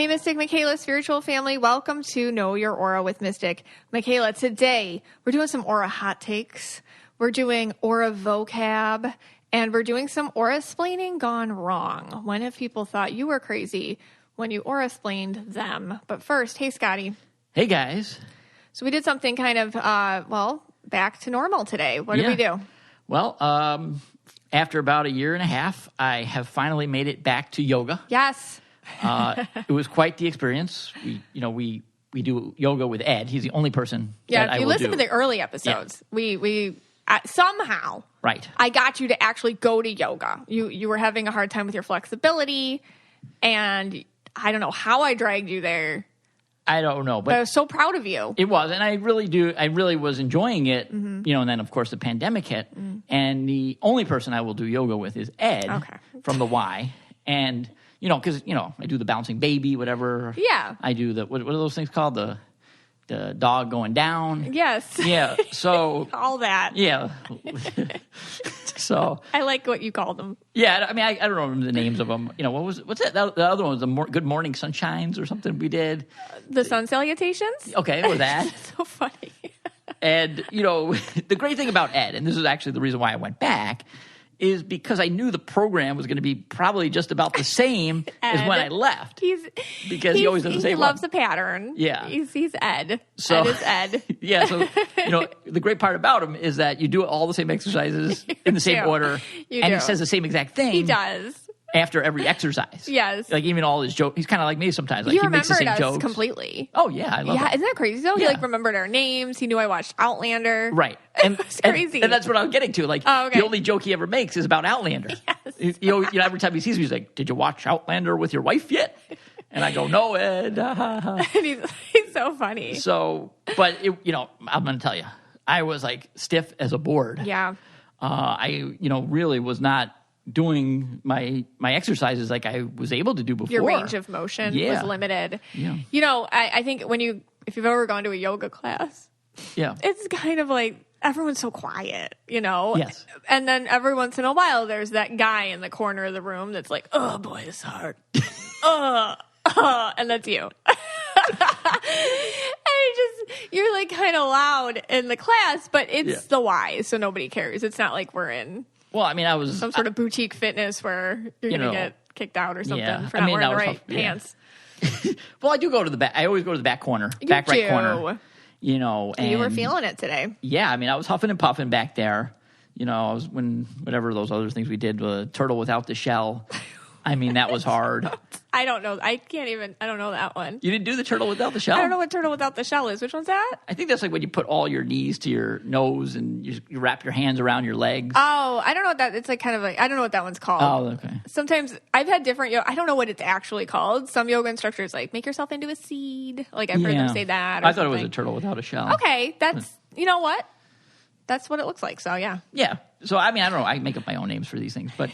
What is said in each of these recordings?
Hey, Mystic Michaela, spiritual family. Welcome to Know Your Aura with Mystic Michaela. Today, we're doing some aura hot takes. We're doing aura vocab, and we're doing some aura-splaining gone wrong. When have people thought you were crazy when you aura-splained them? But first, hey, Scotty. Hey, guys. So we did something kind of, back to normal today. What did we do? Well, after about a year and a half, I have finally made it back to yoga. Yes. It was quite the experience. We do yoga with Ed. He's the only person that I will do. Yeah, if you listen to the early episodes, we somehow I got you to actually go to yoga. You were having a hard time with your flexibility, and I don't know how I dragged you there. I don't know, but I was so proud of you. It was, and I really was enjoying it. And then of course the pandemic hit, and the only person I will do yoga with is Ed from the Y, and because I do the bouncing baby, whatever. Yeah, I do the what are those things called, the dog going down? Yes. Yeah. So all that. Yeah. So I like what you called them. Yeah. I mean, I don't remember the names of them. What's it? The other one was the Good Morning Sunshines or something we did. The sun salutations. Okay, or that. So funny. And the great thing about Ed, and this is actually the reason why I went back, is because I knew the program was going to be probably just about the same as when I left. Because he always does the same one. He loves the pattern. Yeah. He's Ed. So, Ed is Ed. Yeah, so, the great part about him is that you do all the same exercises in the same order. He says the same exact thing. He does. After every exercise. Yes. Like even all his jokes. He's kind of like me sometimes. Like he makes the same remembered us jokes completely. Oh, yeah. I love it. Isn't that crazy though? Yeah. He remembered our names. He knew I watched Outlander. Right. And it's crazy. And that's what I'm getting to. Like, the only joke he ever makes is about Outlander. Yes. Every time he sees me, he's like, "Did you watch Outlander with your wife yet?" And I go, "No, Ed." And he's so funny. So, but I'm going to tell you, I was like stiff as a board. Yeah. I really was not doing my exercises like I was able to do before. Your range of motion was limited. Yeah. I think if you've ever gone to a yoga class, it's kind of like everyone's so quiet, Yes. And then every once in a while, there's that guy in the corner of the room that's like, "Oh boy, it's hard." And that's you. You're like kind of loud in the class, but it's the Y, so nobody cares. It's not like we're in. Well, I mean, I was some sort of boutique fitness where you're going to get kicked out or something for not wearing the right pants. Well, I do go to the back. I always go to the back corner, right corner. And you were feeling it today. Yeah, I mean, I was huffing and puffing back there. I was whatever those other things we did, the turtle without the shell. I mean, that was hard. I don't know. I don't know that one. You didn't do the turtle without the shell? I don't know what turtle without the shell is. Which one's that? I think that's like when you put all your knees to your nose and you wrap your hands around your legs. Oh, I don't know what that, it's like kind of like, I don't know what that one's called. Oh, okay. Sometimes I've had different yoga. I don't know what it's actually called. Some yoga instructors like, make yourself into a seed. Like I've heard them say that. I thought it was a turtle without a shell. Okay. You know what? That's what it looks like. So yeah. Yeah. So, I mean, I don't know. I make up my own names for these things, but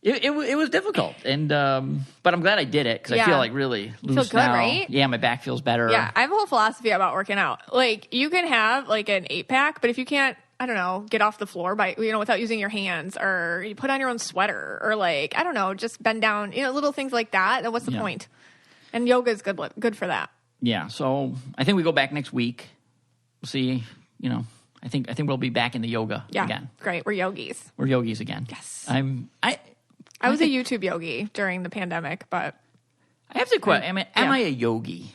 it was difficult. And, but I'm glad I did it because I feel like really loose feel good, now. Right? Yeah. My back feels better. Yeah. I have a whole philosophy about working out. Like you can have like an 8-pack, but if you can't, I don't know, get off the floor by, without using your hands, or you put on your own sweater, or like, I don't know, just bend down, little things like that. Then what's the point? And yoga is good for that. Yeah. So I think we go back next week. We'll see, I think we'll be back in the yoga again. Great. We're yogis. We're yogis again. Yes. I was a YouTube yogi during the pandemic, but I have to question. Am I a yogi?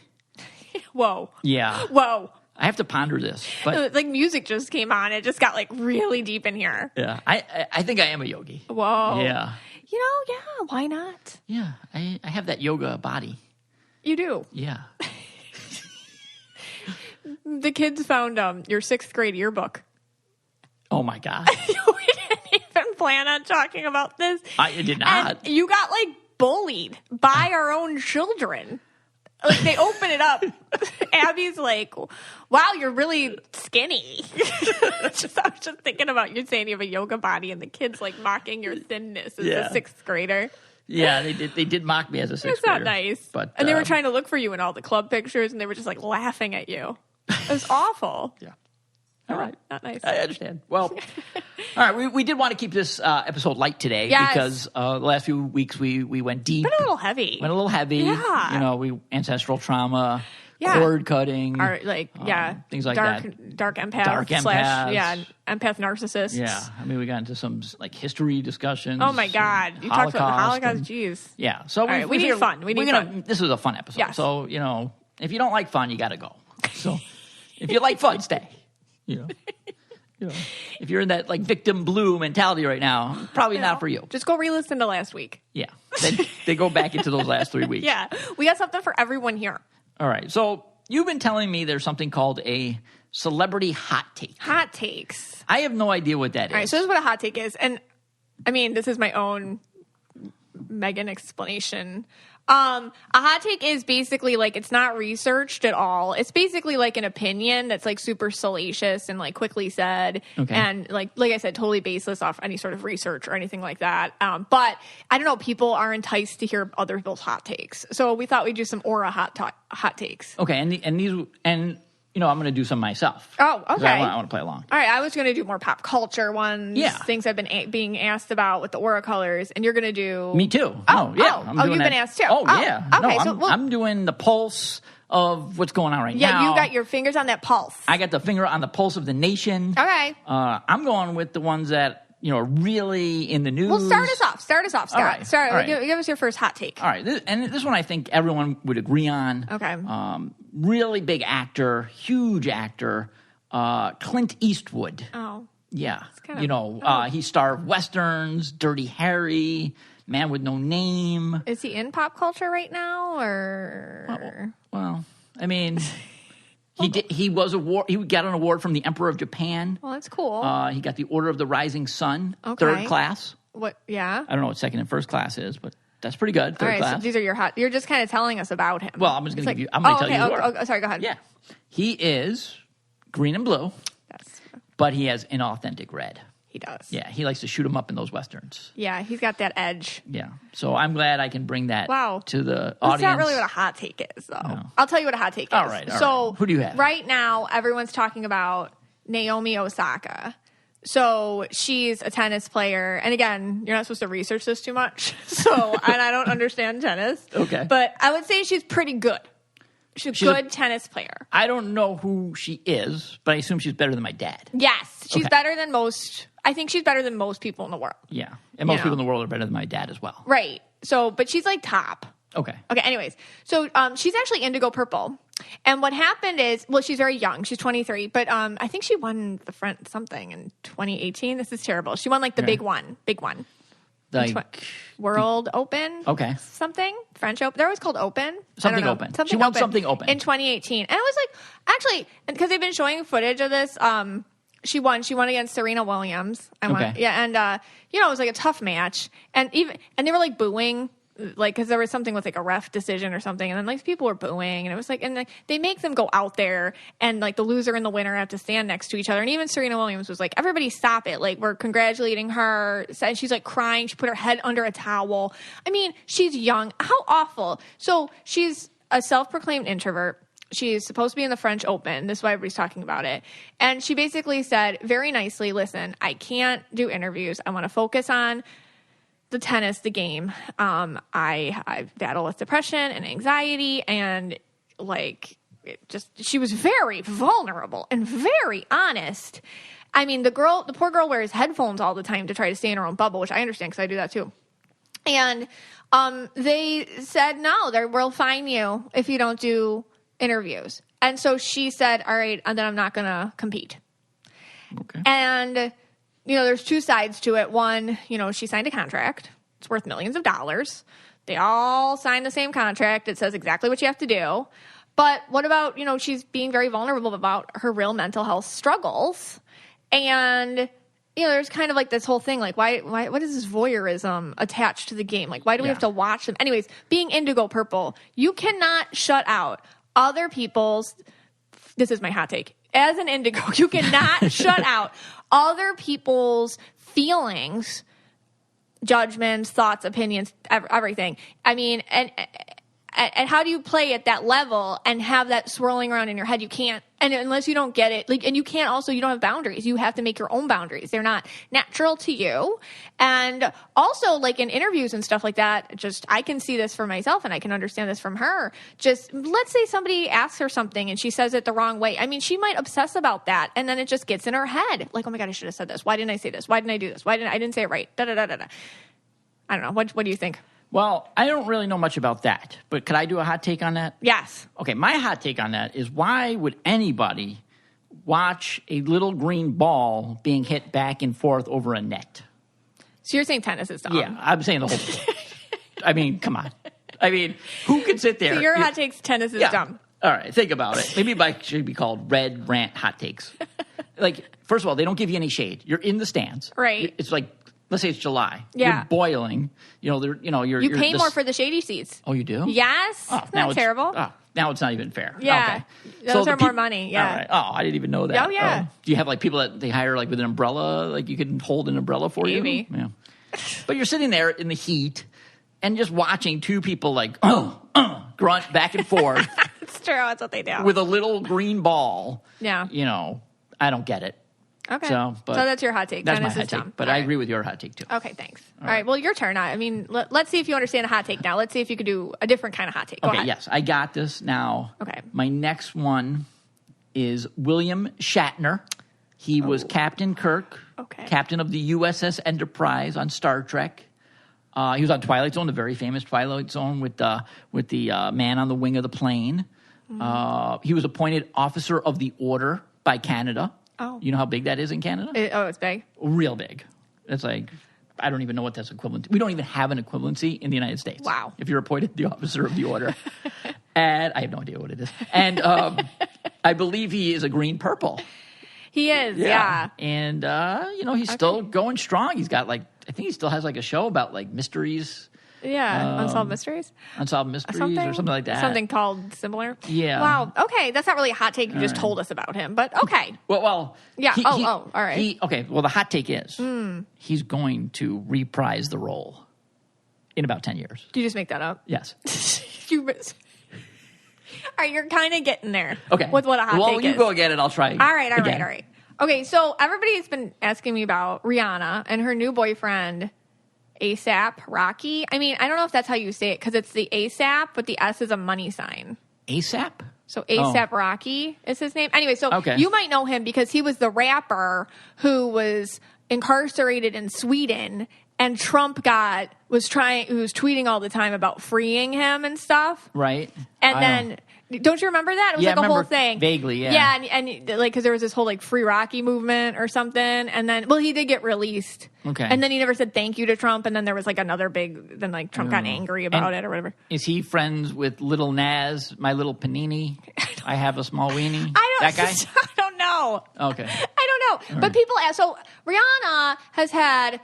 Whoa. Yeah. Whoa. I have to ponder this. But like music just came on. It just got like really deep in here. Yeah. I think I am a yogi. Whoa. Yeah. Yeah. Why not? Yeah. I have that yoga body. You do. Yeah. The kids found your 6th grade yearbook. Oh my God. We didn't even plan on talking about this. I did not. And you got like bullied by our own children. Like they open it up. Abby's like, "Wow, you're really skinny." I was just thinking about you saying you have a yoga body, and the kids like mocking your thinness as a 6th grader. Yeah, they did mock me as a 6th grader. It's not nice. And they were trying to look for you in all the club pictures, and they were just like laughing at you. It was awful. Yeah. All right. Not nice. I understand. Well, All right, we did want to keep this episode light today because the last few weeks we went deep. Went a little heavy. Yeah. We ancestral trauma, cord cutting. Things like that. Dark empath. Empath narcissist. Yeah. I mean, we got into some history discussions. Oh, my God. You talked about the Holocaust. Jeez. Yeah. So we need fun. This was a fun episode. Yes. So, if you don't like fun, you got to go. So if you like fun, stay. If you're in that victim blue mentality right now, probably not for you. Just go re-listen to last week. Yeah. They go back into those last 3 weeks. Yeah. We got something for everyone here. All right. So you've been telling me there's something called a celebrity hot take. Hot takes. I have no idea what that is. All right. So this is what a hot take is. And I mean, this is my own Megan explanation. A hot take is basically it's not researched at all. It's basically an opinion that's super salacious and quickly said, and like I said, totally baseless off any sort of research or anything like that. But I don't know, people are enticed to hear other people's hot takes, so we thought we'd do some Aura hot takes. Okay, and these I'm going to do some myself. Oh, okay. I want to play along. All right, I was going to do more pop culture ones. Yeah. Things I've been being asked about with the Aura colors, and you're going to do... Me too. Oh, you've been asked too. Oh, yeah. Okay, I'm doing the pulse of what's going on right now. Yeah, you got your fingers on that pulse. I got the finger on the pulse of the nation. Okay. I'm going with the ones that, really in the news. Well, start us off, Scott. All right. Give us your first hot take. All right. This one I think everyone would agree on. Okay. Really big actor, huge actor, Clint Eastwood. Oh. Yeah. He starred Westerns, Dirty Harry, Man with No Name. Is he in pop culture right now, or? Well, I mean... He got an award from the Emperor of Japan. Well, that's cool. He got the Order of the Rising Sun, third class. What? Yeah. I don't know what second and first class is, but that's pretty good. Third class. So these are your hot. You're just kind of telling us about him. Well, I'm just going to give you. I'm going to tell you. Oh, sorry. Go ahead. Yeah, he is green and blue. Yes. But he has inauthentic red. He does. Yeah, he likes to shoot them up in those Westerns. Yeah, he's got that edge. Yeah, so I'm glad I can bring that to the audience. That's not really what a hot take is, though. No. I'll tell you what a hot take is. All right. Who do you have? Right now, everyone's talking about Naomi Osaka. So she's a tennis player. And again, you're not supposed to research this too much. And I don't understand tennis. Okay. But I would say she's pretty good. She's a good tennis player. I don't know who she is, but I assume she's better than my dad. Yes. She's better than most. I think she's better than most people in the world. Yeah. And most people in the world are better than my dad as well. Right. So, but she's top. Okay. Anyways. So, she's actually indigo purple. And what happened is, she's very young. She's 23. But I think she won the front something in 2018. This is terrible. She won the big one. World Open. Okay. Something. French Open. They're always called Open. Something Open. She won something open. In 2018. And it was actually, because they've been showing footage of this, she won against Serena Williams. Yeah. And, it was a tough match. And they were booing. Because there was something with a ref decision or something, and then people were booing, and it was and they make them go out there, and the loser and the winner have to stand next to each other, and even Serena Williams was everybody stop it, we're congratulating her, and she's crying, she put her head under a towel. I mean, she's young, how awful. So she's a self-proclaimed introvert. She's supposed to be in the French Open. This is why everybody's talking about it. And she basically said very nicely, listen, I can't do interviews. I want to focus on the tennis, the game. I battle with depression and anxiety, and she was very vulnerable and very honest. I mean, the poor girl wears headphones all the time to try to stay in her own bubble, which I understand because I do that too. And they said, no, we'll fine you if you don't do interviews. And so she said, all right, and then I'm not going to compete. Okay. And there's two sides to it. One, she signed a contract. It's worth millions of dollars. They all signed the same contract. It says exactly what you have to do. But what about, she's being very vulnerable about her real mental health struggles. And, there's kind of this whole thing, why, what is this voyeurism attached to the game? Why do we have to watch them? Anyways, being indigo purple, you cannot shut out other people's, this is my hot take. As an indigo, you cannot shut out other people's feelings, judgments, thoughts, opinions, everything. I mean, and and how do you play at that level and have that swirling around in your head? You can't, and unless you don't get it, like, and you can't also, you don't have boundaries. You have to make your own boundaries. They're not natural to you. And also, like, in interviews and stuff like that, just, I can see this for myself and I can understand this from her. Just, let's say somebody asks her something and she says it the wrong way. I mean, she might obsess about that, and then it just gets in her head. Like, oh my God, I should have said this. Why didn't I say this? Why didn't I do this? I didn't say it right? Da da da da da. I don't know. What do you think? Well, I don't really know much about that, but could I do a hot take on that? Yes. Okay, my hot take on that is, why would anybody watch a little green ball being hit back and forth over a net? So you're saying tennis is dumb? Yeah, I'm saying the whole thing. I mean, come on. I mean, who could sit there? So your hot take's tennis is dumb. All right, think about it. Maybe it should be called Red Rant Hot Takes. Like, first of all, they don't give you any shade. You're in the stands. Right. It's like, let's say it's July. Yeah. You're boiling. You pay more for the shady seats. Oh, you do? Yes. Oh, It's not terrible. Now it's not even fair. Yeah. Okay. Those are more money. Yeah. All right. Oh, I didn't even know that. Oh, yeah. Do you have like people that they hire like with an umbrella? Like you can hold an umbrella for you? Maybe. Yeah. But you're sitting there in the heat and just watching two people like grunt back and forth. It's true. That's what they do. With a little green ball. Yeah. I don't get it. Okay. So that's your hot take. That's Tennis my hot is dumb. take. But I agree with your hot take too. Okay, thanks. All right. Well, your turn. I mean, let's see if you understand a hot take now. Let's see if you could do a different kind of hot take. Go ahead. Yes. I got this now. Okay. My next one is William Shatner. He was Captain Kirk, captain of the USS Enterprise on Star Trek. He was on Twilight Zone, the very famous Twilight Zone with the man on the wing of the plane. He was appointed Officer of the Order by Canada. Oh. You know how big that is in Canada? It's big? Real big. It's like, I don't even know what that's equivalent to. We don't even have an equivalency in the United States. Wow. If you're appointed the Officer of the Order. And I have no idea what it is. And I believe he is a green purple. He is, yeah. And, he's still going strong. He's got I think he still has a show about mysteries. Yeah, Unsolved Mysteries? Unsolved Mysteries or something like that. Something called similar? Yeah. Wow. Okay, that's not really a hot take. You just told us about him, but okay. Well. Yeah. All right. Well, the hot take is he's going to reprise the role in about 10 years. Did you just make that up? Yes. All right, you're kind of getting there. Okay. With what a hot take is. Well, you go again and I'll try All right. Okay, so everybody's been asking me about Rhianna and her new boyfriend, ASAP Rocky. I mean, I don't know if that's how you say it because it's the ASAP, but the S is a money sign. ASAP? So ASAP Rocky is his name. Anyway, so okay. You might know him because he was the rapper who was incarcerated in Sweden, and Trump was tweeting all the time about freeing him and stuff. Right. And then don't you remember that? It was a whole thing. Vaguely, yeah. Yeah, and because there was this whole Free Rocky movement or something, and then he did get released. Okay. And then he never said thank you to Trump, and then there was another big. Then Trump got angry about it or whatever. Is he friends with Little Nas, My Little Panini? I have a small weenie. That guy. I don't know. Okay. I don't know. But people ask. So Rhianna has had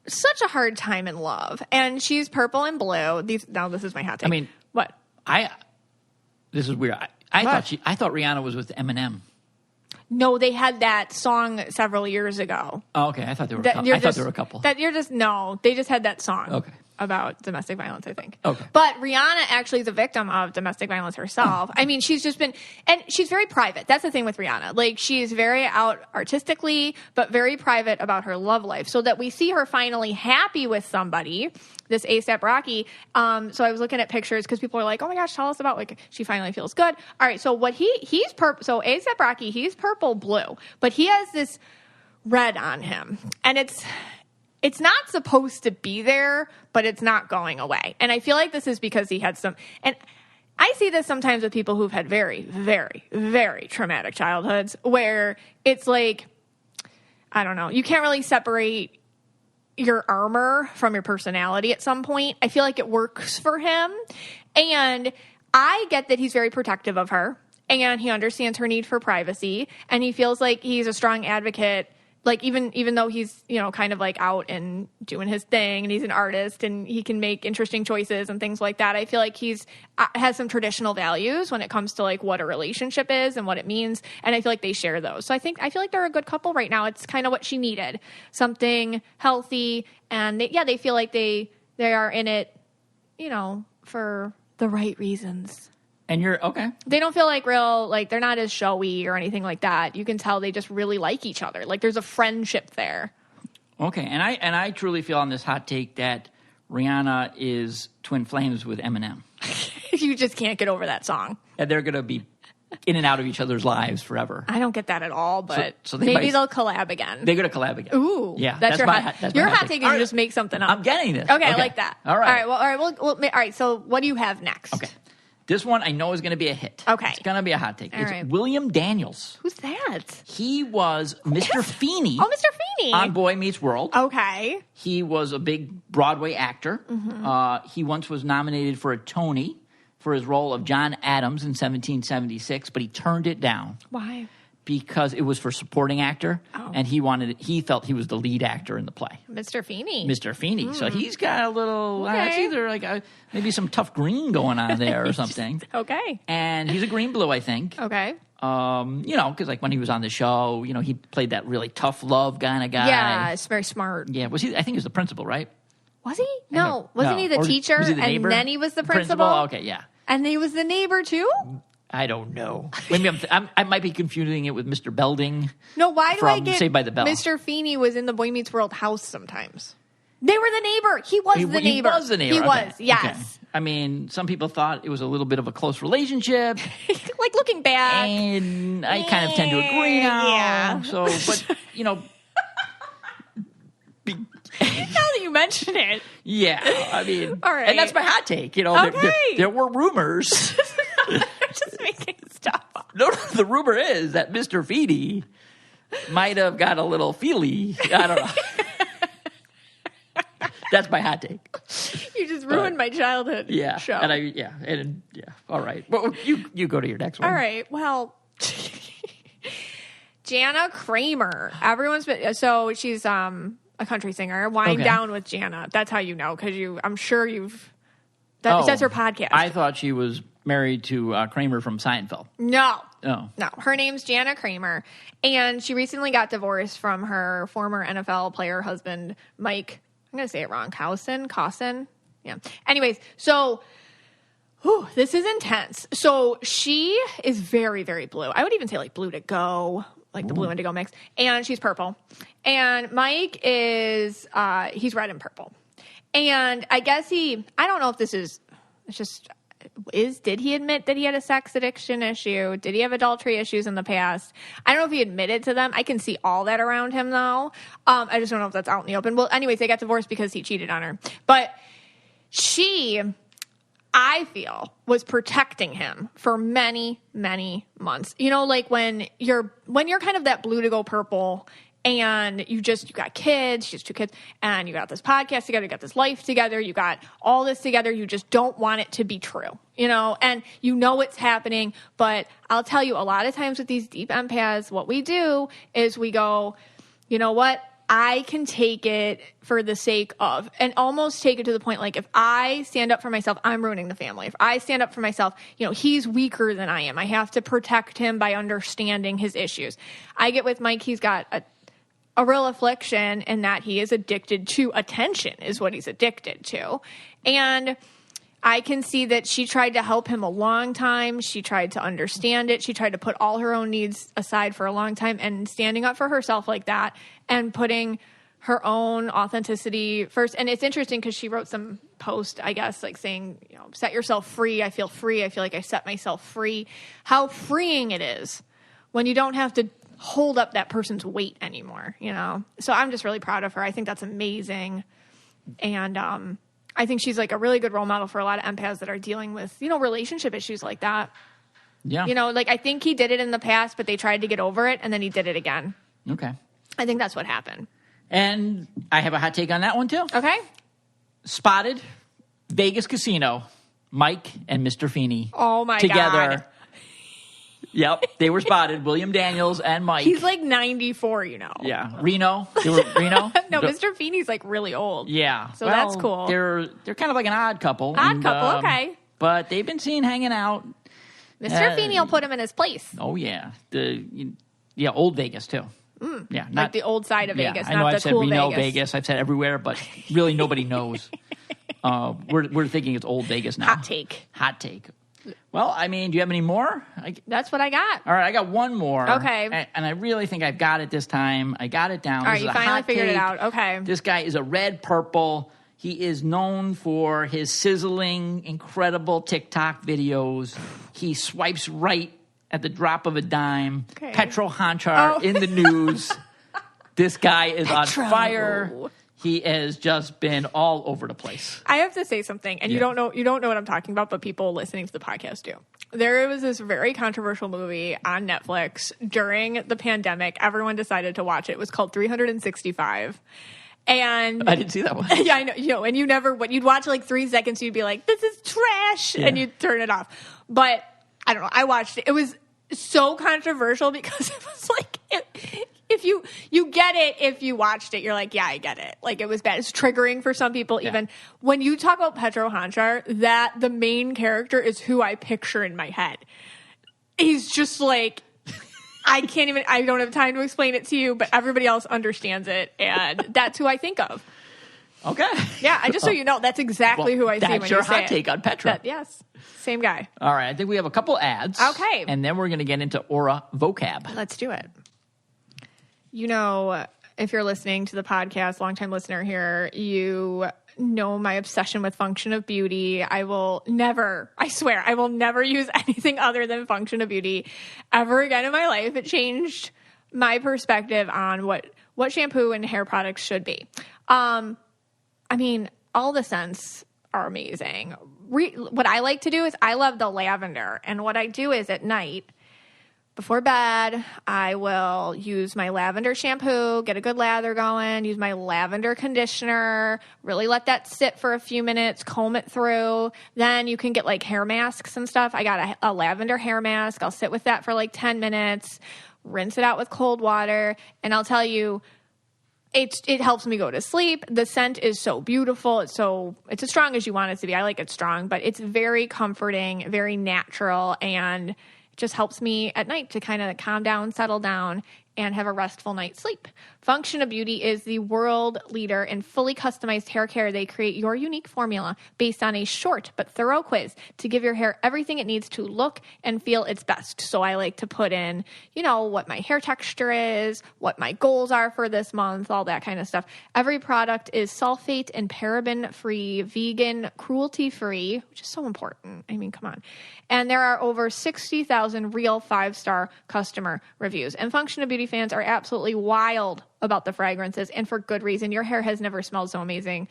such a hard time in love, and she's purple and blue. Now this is my hot take. I mean, what? This is weird. I thought Rihanna was with Eminem. No, they had that song several years ago. Oh, okay. I thought they were. I thought they were a couple. They just had that song. Okay. About domestic violence, I think. Okay. But Rhianna actually is a victim of domestic violence herself. I mean, she's just been, and she's very private. That's the thing with Rhianna. She's very out artistically, but very private about her love life. So that we see her finally happy with somebody, this ASAP Rocky. So I was looking at pictures because people are like, oh my gosh, tell us about, she finally feels good. All right. So he's purple. So ASAP Rocky, he's purple blue, but he has this red on him. And it's not supposed to be there, but it's not going away. And I feel like this is because he had and I see this sometimes with people who've had very, very, very traumatic childhoods where it's I don't know, you can't really separate your armor from your personality at some point. I feel like it works for him. And I get that he's very protective of her and he understands her need for privacy and he feels like he's a strong advocate. Even though he's, kind of out and doing his thing and he's an artist and he can make interesting choices and things like that. I feel like has some traditional values when it comes to what a relationship is and what it means. And I feel like they share those. So I feel like they're a good couple right now. It's kind of what she needed, something healthy. And they feel like they are in it, for the right reasons. And you're okay. They don't feel like real, like they're not as showy or anything like that. You can tell they just really like each other. Like there's a friendship there. Okay, and I truly feel on this hot take that Rhianna is twin flames with Eminem. You just can't get over that song. And they're going to be in and out of each other's lives forever. I don't get that at all, but so maybe they'll collab again. They're going to collab again. Ooh, yeah, that's your hot take. Is you just make something up. I'm getting this. Okay, I like that. All right. All right. All right. So what do you have next? Okay. This one I know is going to be a hit. Okay. It's going to be a hot take. All it's right. William Daniels. Who's that? He was Mr. Feeney. Oh, Mr. Feeney. On Boy Meets World. Okay. He was a big Broadway actor. Mm-hmm. He once was nominated for a Tony for his role of John Adams in 1776, but he turned it down. Why? Because it was for supporting actor, and he felt he was the lead actor in the play. Mr. Feeney. Mr. Feeney. So he's got a little, Okay. it's either like maybe some tough green going on there or something. Okay. And he's a green blue, I think. Okay. Because like when he was on the show, he played that really tough love kind of guy. Yeah, it's very smart. Yeah, I think he was the principal, right? Was he? No. Wasn't he the teacher? Was he the neighbor? And then he was the principal? Okay, yeah. And he was the neighbor too? I don't know. Maybe I might be confusing it with Mr. Belding. No, why do I get Saved by the Bell? Mr. Feeney was in the Boy Meets World house sometimes. They were the neighbor. He was the neighbor. He was the neighbor. He okay. was, yes. Okay. I mean, some people thought it was a little bit of a close relationship. Like looking back. And I kind of tend to agree now. Yeah. So, but, Now that you mention it. Yeah, I mean, all right. And that's my hot take. There were rumors. Just making stuff up. No, the rumor is that Mr. Feeney might have got a little feely. I don't know. That's my hot take. You just ruined my childhood show. All right. Well, you go to your next one. All right. Well, Jana Kramer. So she's a country singer. Wind Down with Jana. That's how you know, because I'm sure you've. That's her podcast. I thought she was married to Kramer from Seinfeld. No. Oh. No. Her name's Jana Kramer, and she recently got divorced from her former NFL player husband, Mike. I'm going to say it wrong. Causen. Yeah. Anyways, so this is intense. So she is very, very blue. I would even say like blue to go, like the blue indigo mix. And she's purple. And Mike is, he's red and purple. And I guess I don't know if this did he admit that he had a sex addiction issue? Did he have adultery issues in the past? I don't know if he admitted to them. I can see all that around him, though. I just don't know if that's out in the open. Well, anyways, they got divorced because he cheated on her. But she, I feel, was protecting him for many, many months. Like when you're kind of that blue to go purple, and you got kids, she has 2 kids, and you got this podcast together, you got this life together, you got all this together, you just don't want it to be true, and it's happening. But I'll tell you, a lot of times with these deep empaths, what we do is we go, you know what, I can take it for the sake of, and almost take it to the point, like if I stand up for myself, I'm ruining the family. If I stand up for myself, he's weaker than I am. I have to protect him by understanding his issues. I get with Mike, he's got a real affliction in that he is addicted to attention is what he's addicted to. And I can see that she tried to help him a long time. She tried to understand it. She tried to put all her own needs aside for a long time, and standing up for herself like that and putting her own authenticity first. And it's interesting because she wrote some post, I guess, like saying, set yourself free. I feel free. I feel like I set myself free. How freeing it is when you don't have to hold up that person's weight anymore, So I'm just really proud of her. I think that's amazing. And I think she's like a really good role model for a lot of empaths that are dealing with, relationship issues like that. Yeah. I think he did it in the past, but they tried to get over it, and then he did it again. Okay. I think that's what happened. And I have a hot take on that one, too. Okay. Spotted, Vegas casino, Mike and Mr. Feeney. Oh, my together. God. Yep, they were spotted. William Daniels and Mike. He's like 94, Yeah, Reno. They were Reno. No, Mr. Feeney's like really old. Yeah, so that's cool. They're kind of like an odd couple. Okay. But they've been seen hanging out. Mr. Feeney will put him in his place. Oh yeah, old Vegas too. Yeah, like the old side of Vegas. I know I've said Reno, Vegas. I've said everywhere, but really nobody knows. We're thinking it's Old Vegas now. Hot take. Well, I mean, do you have any more? That's what I got. All right, I got one more. Okay. And I really think I've got it this time. I got it down. All right, you finally figured it out. Okay. This guy is a red purple. He is known for his sizzling, incredible TikTok videos. He swipes right at the drop of a dime. Okay. Petro Hanchar in the news. This guy is on fire. He has just been all over the place. I have to say something, and you don't know what I'm talking about, but people listening to the podcast do. There was this very controversial movie on Netflix during the pandemic. Everyone decided to watch it. It was called 365. And I didn't see that one. Yeah, I know. And you'd watch like 3 seconds, you'd be like, this is trash, and you'd turn it off. But I don't know. I watched it. It was so controversial because it was like, if you get it, if you watched it, you're like, yeah, I get it. Like, it was bad. It's triggering for some people. Even when you talk about Petro Hanchar, that the main character is who I picture in my head. He's just like, I don't have time to explain it to you, but everybody else understands it. And that's who I think of. Okay. Yeah, just so you know, that's exactly who I see when you say it. That's your hot take on Petro. Yes. Same guy. All right. I think we have a couple ads. Okay. And then we're going to get into Aura Vocab. Let's do it. You know, if you're listening to the podcast, longtime listener here, you know my obsession with Function of Beauty. I swear, I will never use anything other than Function of Beauty ever again in my life. It changed my perspective on what shampoo and hair products should be. I mean, all the scents are amazing. What I like to do is I love the lavender. And what I do is at night, before bed, I will use my lavender shampoo, get a good lather going, use my lavender conditioner, really let that sit for a few minutes, comb it through. Then you can get like hair masks and stuff. I got a lavender hair mask. I'll sit with that for like 10 minutes, rinse it out with cold water, and I'll tell you, it helps me go to sleep. The scent is so beautiful. It's as strong as you want it to be. I like it strong, but it's very comforting, very natural, and just helps me at night to kind of calm down, settle down, and have a restful night's sleep. Function of Beauty is the world leader in fully customized hair care. They create your unique formula based on a short but thorough quiz to give your hair everything it needs to look and feel its best. So I like to put in, what my hair texture is, what my goals are for this month, all that kind of stuff. Every product is sulfate and paraben-free, vegan, cruelty-free, which is so important. I mean, come on. And there are over 60,000 real 5-star customer reviews. And Function of Beauty fans are absolutely wild about the fragrances, and for good reason. Your hair has never smelled so amazing,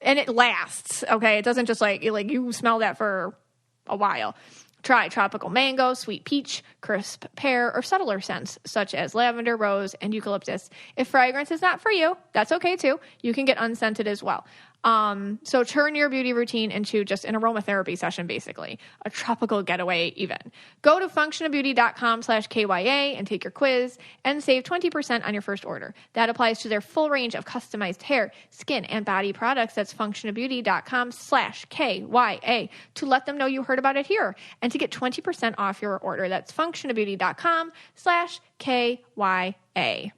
and it lasts. Okay, it doesn't just like you smell that for a while. Try tropical mango, sweet peach, crisp pear, or subtler scents such as lavender, rose, and eucalyptus. If fragrance is not for you, that's okay too. You can get unscented as well. So turn your beauty routine into just an aromatherapy session, basically. A tropical getaway even. Go to functionofbeauty.com/KYA and take your quiz and save 20% on your first order. That applies to their full range of customized hair, skin, and body products. That's functionofbeauty.com/KYA to let them know you heard about it here and to get 20% off your order. That's functionofbeauty.com/KYA.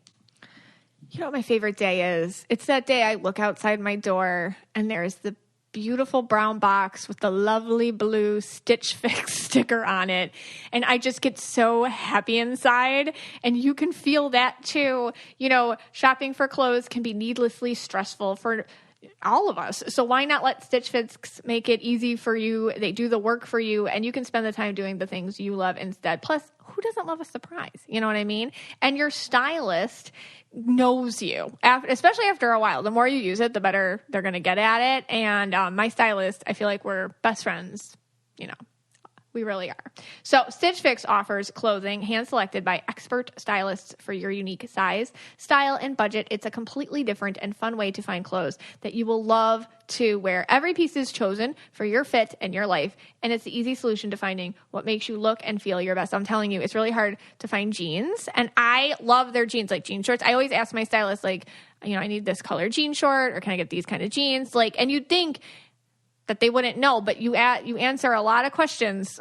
You know what my favorite day is? It's that day I look outside my door and there's the beautiful brown box with the lovely blue Stitch Fix sticker on it. And I just get so happy inside. And you can feel that too. Shopping for clothes can be needlessly stressful for all of us. So why not let Stitch Fix make it easy for you? They do the work for you, and you can spend the time doing the things you love instead. Plus, who doesn't love a surprise? You know what I mean? And your stylist knows you, especially after a while. The more you use it, the better they're going to get at it. And my stylist, I feel like we're best friends, We really are. So Stitch Fix offers clothing hand-selected by expert stylists for your unique size, style, and budget. It's a completely different and fun way to find clothes that you will love to wear. Every piece is chosen for your fit and your life, and it's the easy solution to finding what makes you look and feel your best. I'm telling you, it's really hard to find jeans, and I love their jeans, like jean shorts. I always ask my stylist, I need this color jean short, or can I get these kind of jeans? And you'd think that they wouldn't know, but you answer a lot of questions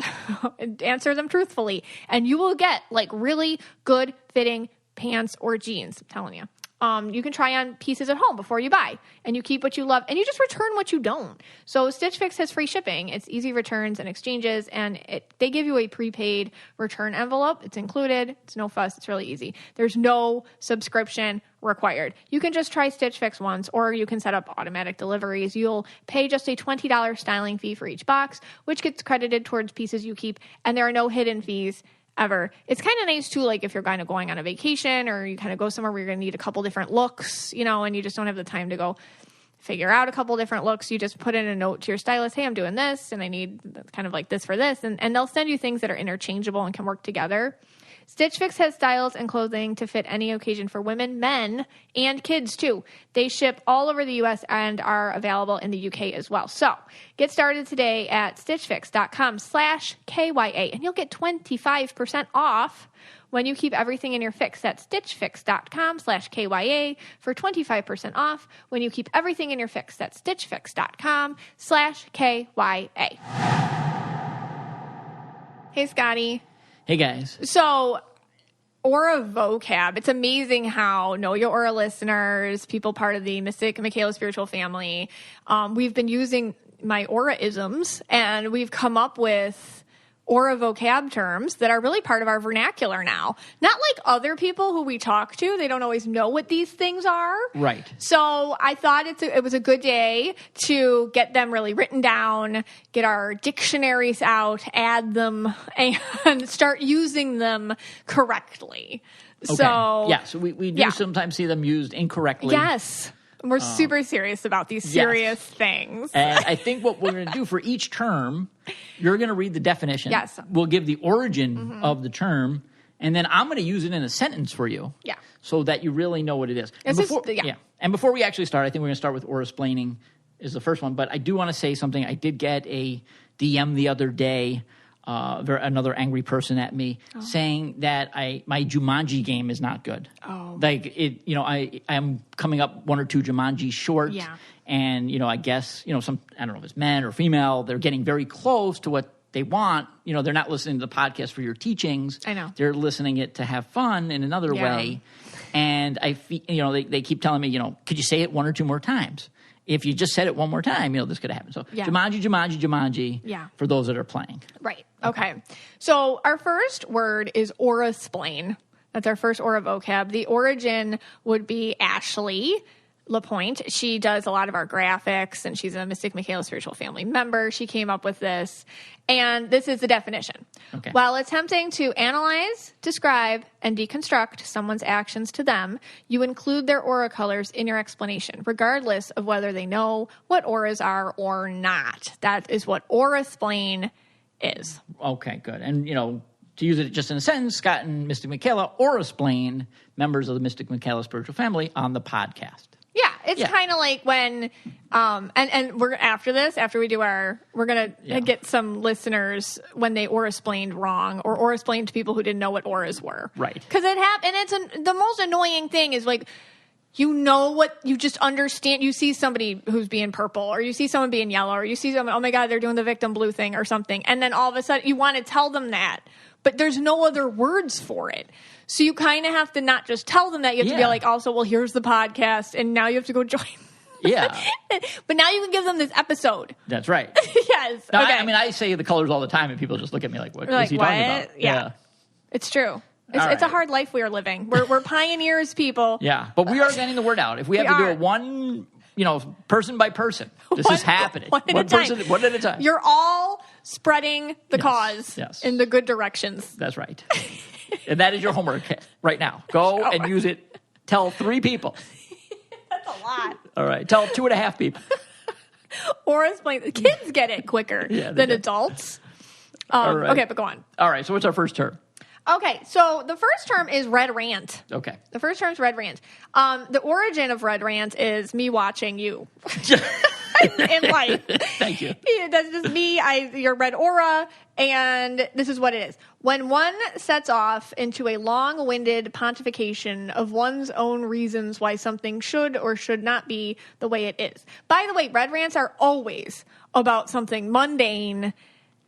and answer them truthfully, and you will get really good fitting pants or jeans. I'm telling you. You can try on pieces at home before you buy, and you keep what you love, and you just return what you don't. So Stitch Fix has free shipping. It's easy returns and exchanges, and they give you a prepaid return envelope. It's included. It's no fuss. It's really easy. There's no subscription required. You can just try Stitch Fix once, or you can set up automatic deliveries. You'll pay just a $20 styling fee for each box, which gets credited towards pieces you keep, and there are no hidden fees ever. It's kind of nice too, like if you're kind of going on a vacation or you kind of go somewhere where you're going to need a couple different looks, and you just don't have the time to go figure out a couple different looks. You just put in a note to your stylist, hey, I'm doing this and I need kind of like this for this. And they'll send you things that are interchangeable and can work together. Stitch Fix has styles and clothing to fit any occasion for women, men, and kids too. They ship all over the U.S. and are available in the U.K. as well. So get started today at stitchfix.com/KYA, and you'll get 25% off when you keep everything in your fix. That's stitchfix.com/KYA for 25% off when you keep everything in your fix. That's stitchfix.com/KYA. Hey, Scotty. Hey, guys. So, Aura Vocab. It's amazing how Know Your Aura listeners, people part of the Mystic Michaela spiritual family, we've been using my Aura-isms, and we've come up with Aura Vocab terms that are really part of our vernacular now. Not like other people who we talk to. They don't always know what these things are. Right. So I thought it was a good day to get them really written down, get our dictionaries out, add them, and start using them correctly. Okay. So we do sometimes see them used incorrectly. Yes. We're super serious about these serious things. And I think what we're going to do for each term, you're going to read the definition. Yes. We'll give the origin of the term, and then I'm going to use it in a sentence for you. Yeah. So that you really know what it is. And before we actually start, I think we're going to start with Aura-splaining is the first one. But I do want to say something. I did get a DM the other day, another angry person at me saying that my Jumanji game is not good. Oh. Like I'm coming up one or two Jumanji short. Yeah. And, I guess, some, I don't know if it's men or female, they're getting very close to what they want. They're not listening to the podcast for your teachings. I know. They're listening it to have fun in another way. And I feel, they keep telling me, could you say it one or two more times? If you just said it one more time, this could happen. So Jumanji. Yeah. For those that are playing. Right. Okay. So our first word is Aura-splain. That's our first Aura vocab. The origin would be Ashley LaPointe. She does a lot of our graphics, and she's a Mystic Michaela spiritual family member. She came up with this, and this is the definition. Okay. While attempting to analyze, describe, and deconstruct someone's actions to them, you include their aura colors in your explanation, regardless of whether they know what auras are or not. That is what Aura-splain is. Okay, good. And, to use it just in a sentence, Scott and Mystic Michaela Aura-splain, members of the Mystic Michaela spiritual family, on the podcast. Yeah, it's kind of like when, and we're after we do we're going to get some listeners when they Aura-splained wrong or Aura-splained to people who didn't know what auras were. Right. Because it happened, and the most annoying thing is like, what you just understand. You see somebody who's being purple, or you see someone being yellow, or you see someone, oh my God, they're doing the victim blue thing or something. And then all of a sudden you want to tell them that, but there's no other words for it. So you kind of have to not just tell them that. You have to be like, also, well, here's the podcast, and now you have to go join. Yeah. But now you can give them this episode. That's right. Yes. Now, okay. I say the colors all the time, and people just look at me like, what is he talking about? Yeah. It's true. It's a hard life we are living. We're pioneers, people. Yeah. But we are getting the word out. If we have to do it one, person by person, this is happening. One at a time. You're all spreading the cause in the good directions. That's right. And that is your homework right now. Go and use it. Tell 3 people. That's a lot. All right. Tell 2.5 people. Aura-splain. The kids get it quicker than adults. All right. Okay, but go on. All right. So what's our first term? Okay, so the first term is red rant. Okay. The first term is red rant. The origin of red rant is me watching you in life. Thank you. That's just me. Your red aura, and this is what it is. When one sets off into a long-winded pontification of one's own reasons why something should or should not be the way it is. By the way, red rants are always about something mundane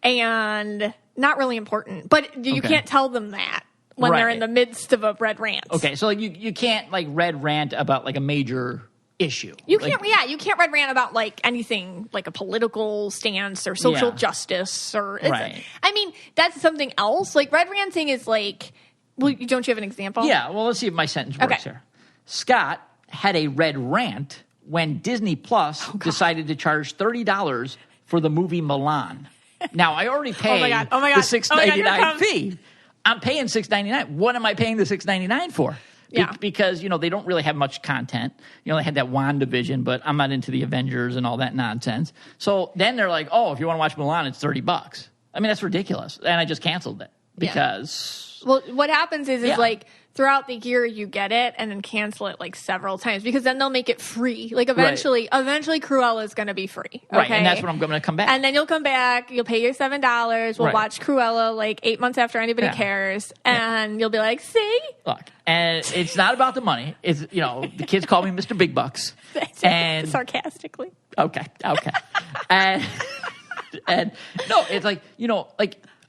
and not really important, but you can't tell them that. when they're in the midst of a red rant. Okay, so like you can't like red rant about like a major issue. You can't red rant about like anything like a political stance or social justice or right. I mean, that's something else. Like red ranting is like, well, don't you have an example? Yeah, well, let's see if my sentence works here. Scott had a red rant when Disney Plus decided to charge $30 for the movie Milan. Now, I already paid the $6.99 fee. I'm paying $6.99. What am I paying the $6.99 for? Yeah. Because, they don't really have much content. They had that WandaVision, but I'm not into the Avengers and all that nonsense. So then they're like, oh, if you want to watch Milan, it's $30. I mean, that's ridiculous. And I just canceled it because... Well, what happens is like throughout the year you get it and then cancel it like several times because then they'll make it free. Like eventually Cruella is going to be free. Okay? Right, and that's when I'm going to come back. And then you'll come back, you'll pay your $7, we'll watch Cruella like 8 months after anybody cares, and you'll be like, see? Look, and it's not about the money. It's, the kids call me Mr. Big Bucks. And sarcastically. Okay. and no, it's like,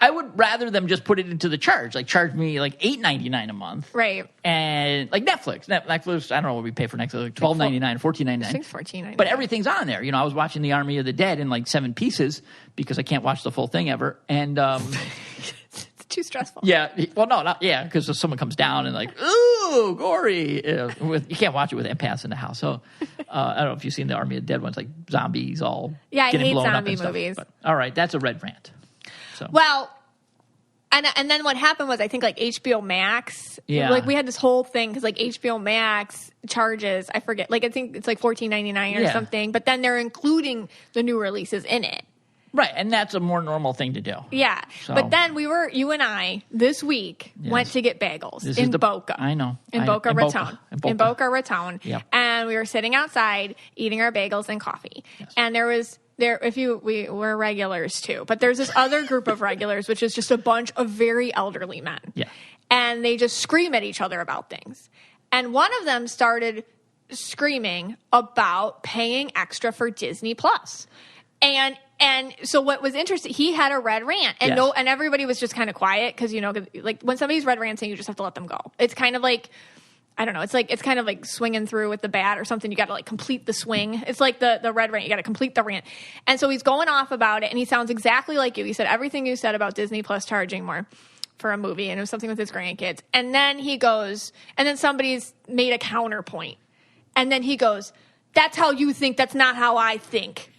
I would rather them just put it into the charge, like charge me like $8.99 a month, right? And like Netflix, I don't know what we pay for Netflix, like $12.99, $14.99. I think $14.99. But everything's on there. I was watching The Army of the Dead in like 7 pieces because I can't watch the full thing ever, and it's too stressful. Yeah, well, no, because someone comes down and like, ooh, gory. You can't watch it with empaths in the house. So I don't know if you've seen The Army of the Dead ones, like zombies all getting blown up and stuff. I hate zombie movies. But, all right, that's a red rant. So. Well, and then what happened was I think like HBO Max, like we had this whole thing because like HBO Max charges, I forget, like I think it's like $14.99 or something, but then they're including the new releases in it. Right, and that's a more normal thing to do. Yeah, so. But then you and I, this week, went to get bagels in Boca. I know. In Boca Raton. In Boca Raton. Yep. And we were sitting outside eating our bagels and coffee. Yes. And we're regulars too, but there's this other group of regulars, which is just a bunch of very elderly men. Yeah. And they just scream at each other about things. And one of them started screaming about paying extra for Disney Plus. And so what was interesting, he had a red rant, and and everybody was just kind of quiet because like when somebody's red ranting, you just have to let them go. It's kind of like, I don't know. It's kind of like swinging through with the bat or something. You got to like complete the swing. It's like the red rant. You got to complete the rant. And so he's going off about it, and he sounds exactly like you. He said everything you said about Disney Plus charging more for a movie, and it was something with his grandkids. And then he goes, and then somebody's made a counterpoint, and then he goes, "That's how you think. That's not how I think."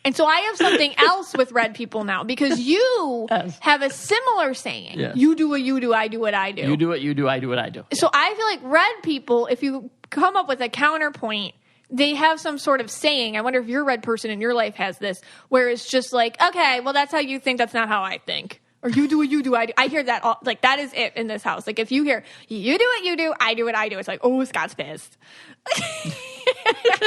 And so I have something else with red people now because you have a similar saying. Yes. You do what you do, I do what I do. You do what you do, I do what I do. So I feel like red people, if you come up with a counterpoint, they have some sort of saying. I wonder if your red person in your life has this, where it's just like, okay, well, that's how you think. That's not how I think. Or you do what you do, I do. I hear that all, like that is it in this house. Like if you hear you do what you do, I do what I do, it's like, oh, Scott's pissed.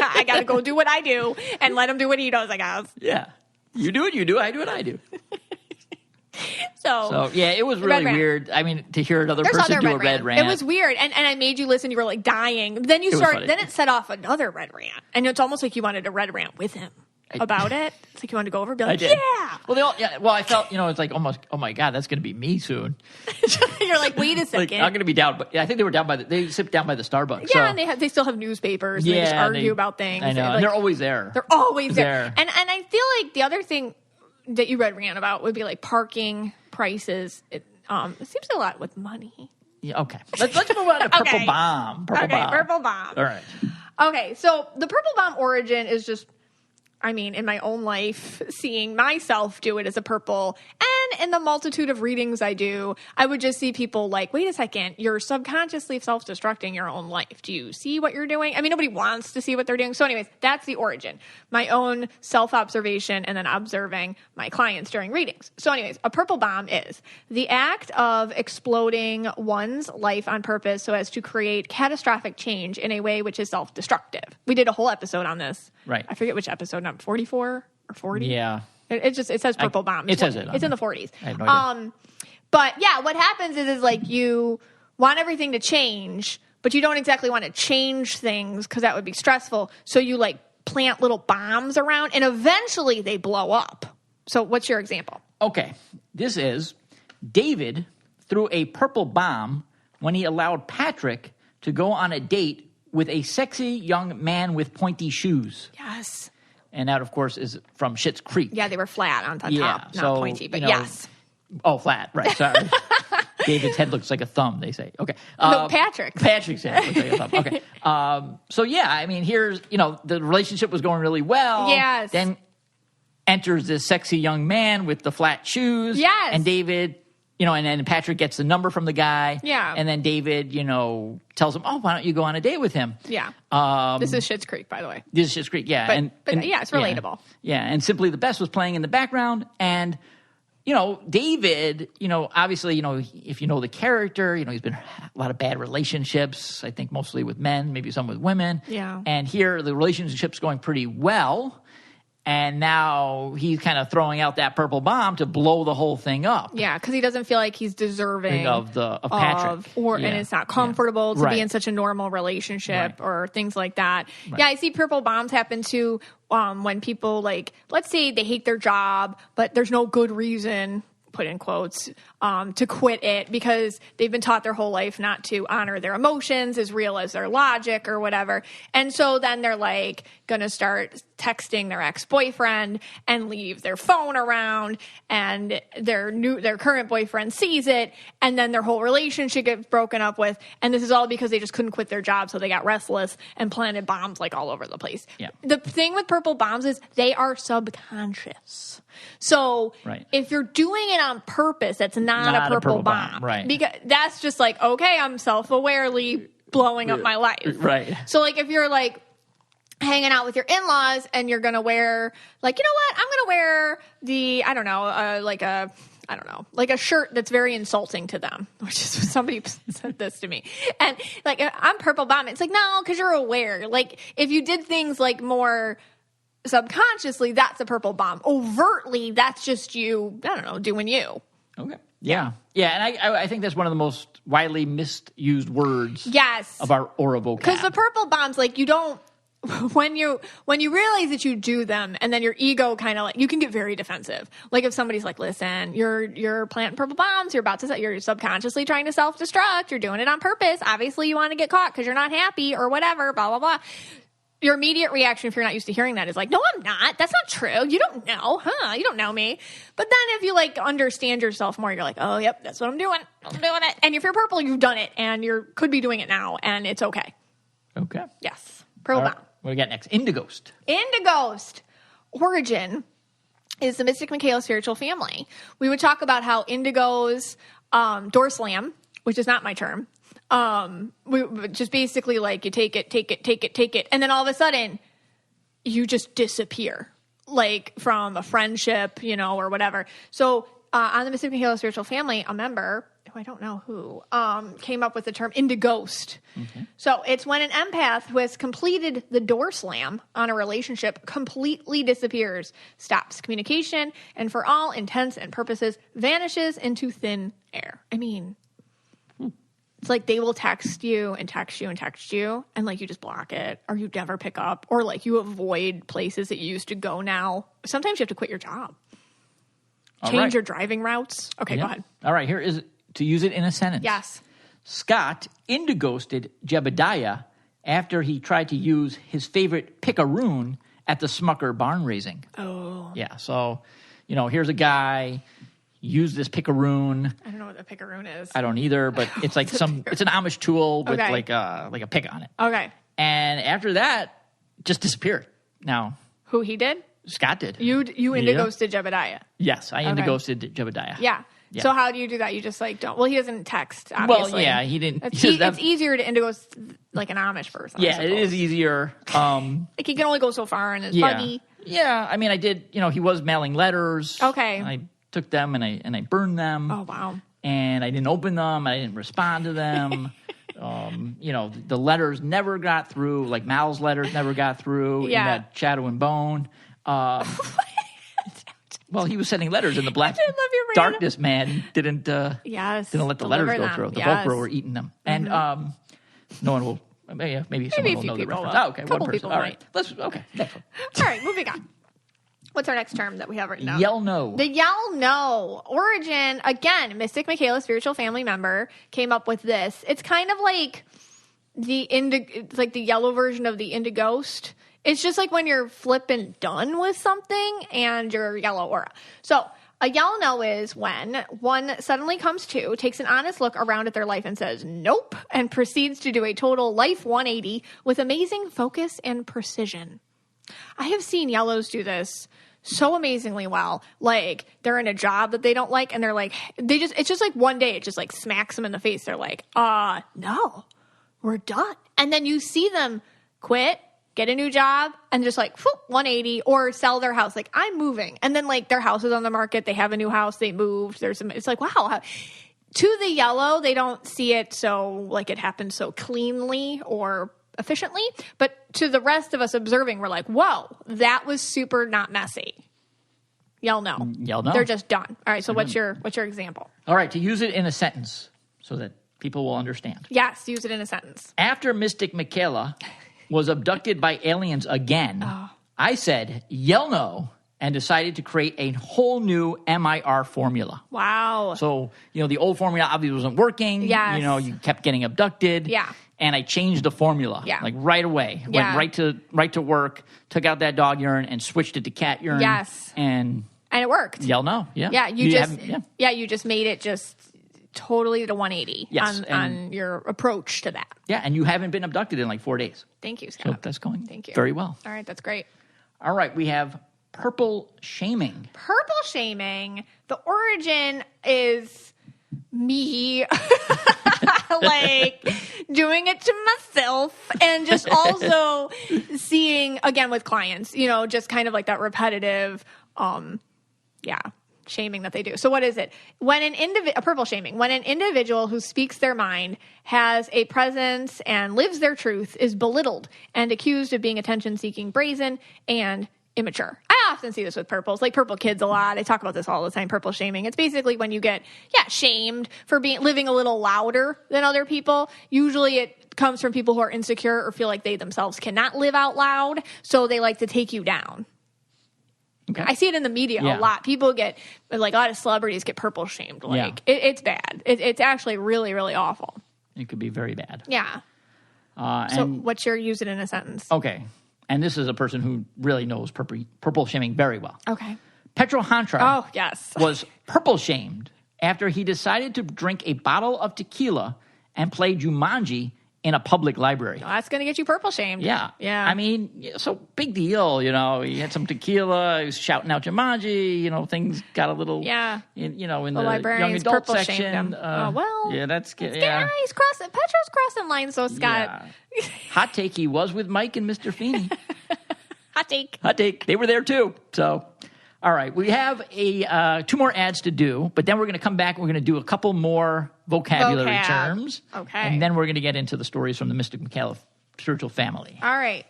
I gotta go do what I do and let him do what he does, I guess. Yeah. You do what you do, I do what I do. So yeah, it was really weird. I mean, to hear another person do a red rant. It was weird. And I made you listen, you were like dying. Then then it set off another red rant. And it's almost like you wanted to red rant with him. About it? It's like you wanted to go over and be like, yeah. Well, I felt, it's like almost, oh my God, that's going to be me soon. You're like, wait a second. Like, I'm going to be down. But I think they were they sit down by the Starbucks. Yeah, so. And they still have newspapers. Yeah, they just argue about things. I know. Like, and they're always there. They're always there. And I feel like the other thing that you red rant about would be like parking prices. It seems a lot with money. Yeah, okay. Let's move on to Purple Bomb. Purple Bomb. All right. Okay, so the Purple Bomb origin is just, I mean, in my own life, seeing myself do it as a purple, and in the multitude of readings I do, I would just see people like, wait a second, you're subconsciously self-destructing your own life. Do you see what you're doing? I mean, nobody wants to see what they're doing. So anyways, that's the origin. My own self-observation and then observing my clients during readings. So anyways, a purple bomb is the act of exploding one's life on purpose so as to create catastrophic change in a way which is self-destructive. We did a whole episode on this. Right. I forget which episode, 44 or 40? Yeah. It says purple bomb. It says it. It's in the 40s. I have no idea. But yeah, what happens is like you want everything to change, but you don't exactly want to change things because that would be stressful. So you like plant little bombs around and eventually they blow up. So what's your example? Okay. This is David threw a purple bomb when he allowed Patrick to go on a date with a sexy young man with pointy shoes. Yes. And that, of course, is from Schitt's Creek. Yeah, they were flat on the top, not pointy, but yes. Oh, flat, right, sorry. David's head looks like a thumb, they say. Okay. No, Patrick's head looks like a thumb. Okay. So, yeah, I mean, here's, the relationship was going really well. Yes. Then enters this sexy young man with the flat shoes. Yes. And David, and then Patrick gets the number from the guy. Yeah. And then David, tells him, oh, why don't you go on a date with him? Yeah. This is Schitt's Creek, by the way. This is Schitt's Creek, yeah. But yeah, it's relatable. Yeah, and Simply the Best was playing in the background. And, David, obviously, if you know the character, he's been a lot of bad relationships, I think mostly with men, maybe some with women. Yeah. And here the relationship's going pretty well. And now he's kind of throwing out that purple bomb to blow the whole thing up. Yeah, because he doesn't feel like he's deserving of Patrick. And it's not comfortable to be in such a normal relationship or things like that. Right. Yeah, I see purple bombs happen too when people, let's say they hate their job, but there's no good reason, put in quotes, to quit it because they've been taught their whole life not to honor their emotions as real as their logic or whatever. And so then they're going to start texting their ex-boyfriend and leave their phone around, and their current boyfriend sees it, and then their whole relationship gets broken up with. And this is all because they just couldn't quit their job, so they got restless and planted bombs all over the place. Yeah. The thing with purple bombs is they are subconscious. So if you're doing it on purpose, that's not a purple bomb. Right. Because that's just okay, I'm self-awarely blowing up my life. Right. So if you're hanging out with your in-laws and you're going to wear, I'm going to wear a shirt that's very insulting to them, which is somebody said this to me. And I'm purple bomb. It's no, because you're aware. If you did things more subconsciously, that's a purple bomb. Overtly, that's just you, doing you. Okay. Yeah. Yeah, and I think that's one of the most widely misused words of our Aura vocab. Because the purple bombs, you don't, when you realize that you do them, and then your ego kind of you can get very defensive. If somebody's listen, you're planting purple bombs, you're subconsciously trying to self-destruct, you're doing it on purpose. Obviously you want to get caught because you're not happy or whatever, blah, blah, blah. Your immediate reaction, if you're not used to hearing that, is no, I'm not. That's not true. You don't know. You don't know me. But then if you understand yourself more, you're oh, yep, that's what I'm doing. I'm doing it. And if you're purple, you've done it, and you could be doing it now, and it's okay. Okay. Yes. Purple bomb. What do we got next? Indighost. Indighost. Origin is the Mystic Michaela spiritual family. We would talk about how indigos door slam, which is not my term. We just basically you take it. And then all of a sudden you just disappear, from a friendship, or whatever. So, on the Mystic Michaela spiritual family, a member, who I don't know who, came up with the term indighost. Okay. So it's when an empath who has completed the door slam on a relationship completely disappears, stops communication, and for all intents and purposes vanishes into thin air. I mean, it's they will text you and text you and text you, and you just block it, or you never pick up, or you avoid places that you used to go now. Sometimes you have to quit your job. Change your driving routes. Okay, go ahead. All right, here is to use it in a sentence. Yes. Scott indighosted Jebediah after he tried to use his favorite picaroon at the Smucker barn raising. Oh. Yeah, so, here's a guy, use this picaroon. I don't know what a picaroon is. I don't either, but it's it's an Amish tool with a pick on it. Okay. And after that, just disappeared. Now. Who he did? Scott did. You indighosted Jebediah. Yes, I indighosted Jebediah. Yeah. Yeah. So how do you do that? You just don't. Well, he doesn't text. Obviously. Well, yeah, he didn't. It's easier to indighost an Amish person. Yeah, it is easier. He can only go so far in his buggy. Yeah, I mean, I did. He was mailing letters. Okay. I took them and I burned them. Oh wow. And I didn't open them. I didn't respond to them. The letters never got through. Mal's letters never got through. In that Shadow and Bone. Well, he was sending letters, and the black darkness man didn't let the letters go through. The Volcro were eating them, and no one will. Maybe someone will know the reference. Oh, okay, one person. All right, All right, moving on. What's our next term that we have written down? Yell no. The yell no. Origin, again, Mystic Michaela, spiritual family member, came up with this. It's kind of like it's like the yellow version of the Indighost. It's just like when you're flipping done with something and you're yellow aura. So a yell no is when one suddenly comes to, takes an honest look around at their life and says nope, and proceeds to do a total life 180 with amazing focus and precision. I have seen yellows do this so amazingly well. Like, they're in a job that they don't like, and they're like, it's just like one day, it just like smacks them in the face. They're like, no, we're done. And then you see them quit, get a new job, and just like, 180, or sell their house. Like, I'm moving. And then like their house is on the market. They have a new house. They moved. It's like, wow. To the yellow, they don't see it so like it happens so cleanly or efficiently, but to the rest of us observing, we're like, whoa, that was super not messy. Yell no. Yell no. They're just done. All right, so what's your example? All right, to use it in a sentence so that people will understand. Yes, use it in a sentence. After Mystic Michaela was abducted by aliens again, I said, yell no, and decided to create a whole new MIR formula. Wow. So, the old formula obviously wasn't working. Yes. You kept getting abducted. Yeah. And I changed the formula. Yeah. Like right away. Yeah. Went right to work, took out that dog urine and switched it to cat urine. Yes. And it worked. Yell no. Yeah. Yeah, you just made it just totally to 180 on your approach to that. Yeah, and you haven't been abducted in like 4 days. Thank you, Scott. So that's going Thank you. very well. All right, that's great. All right, we have purple shaming. Purple shaming, the origin is me like doing it to myself, and just also seeing, again with clients, just kind of like that repetitive shaming that they do. So what is it? When purple shaming, when an individual who speaks their mind, has a presence, and lives their truth, is belittled and accused of being attention-seeking, brazen, and immature. I often see this with purples, like purple kids a lot. I talk about this all the time, purple shaming. It's basically when you get, shamed for living a little louder than other people. Usually it comes from people who are insecure or feel like they themselves cannot live out loud, so they like to take you down. Okay. I see it in the media a lot. People get, like, a lot of celebrities get purple shamed. Like, it's bad. It's actually really, really awful. It could be very bad. Yeah. So what's your use it in a sentence? Okay. And this is a person who really knows purple shaming very well. Okay. Petro Hantra was purple shamed after he decided to drink a bottle of tequila and play Jumanji in a public library. Well, that's going to get you purple shamed. Yeah. Yeah. I mean, so big deal, He had some tequila, he was shouting out Jumanji, things got a little, in the young adult section. Yeah, that's good. Yeah. Petro's crossing lines, so Scott. Yeah. Hot take, he was with Mike and Mr. Feeney. Hot take. They were there too. So, all right, we have 2 more ads to do, but then we're going to come back and we're going to do a couple more vocabulary terms. Okay. And then we're going to get into the stories from the Mystic Michaela spiritual family. All right.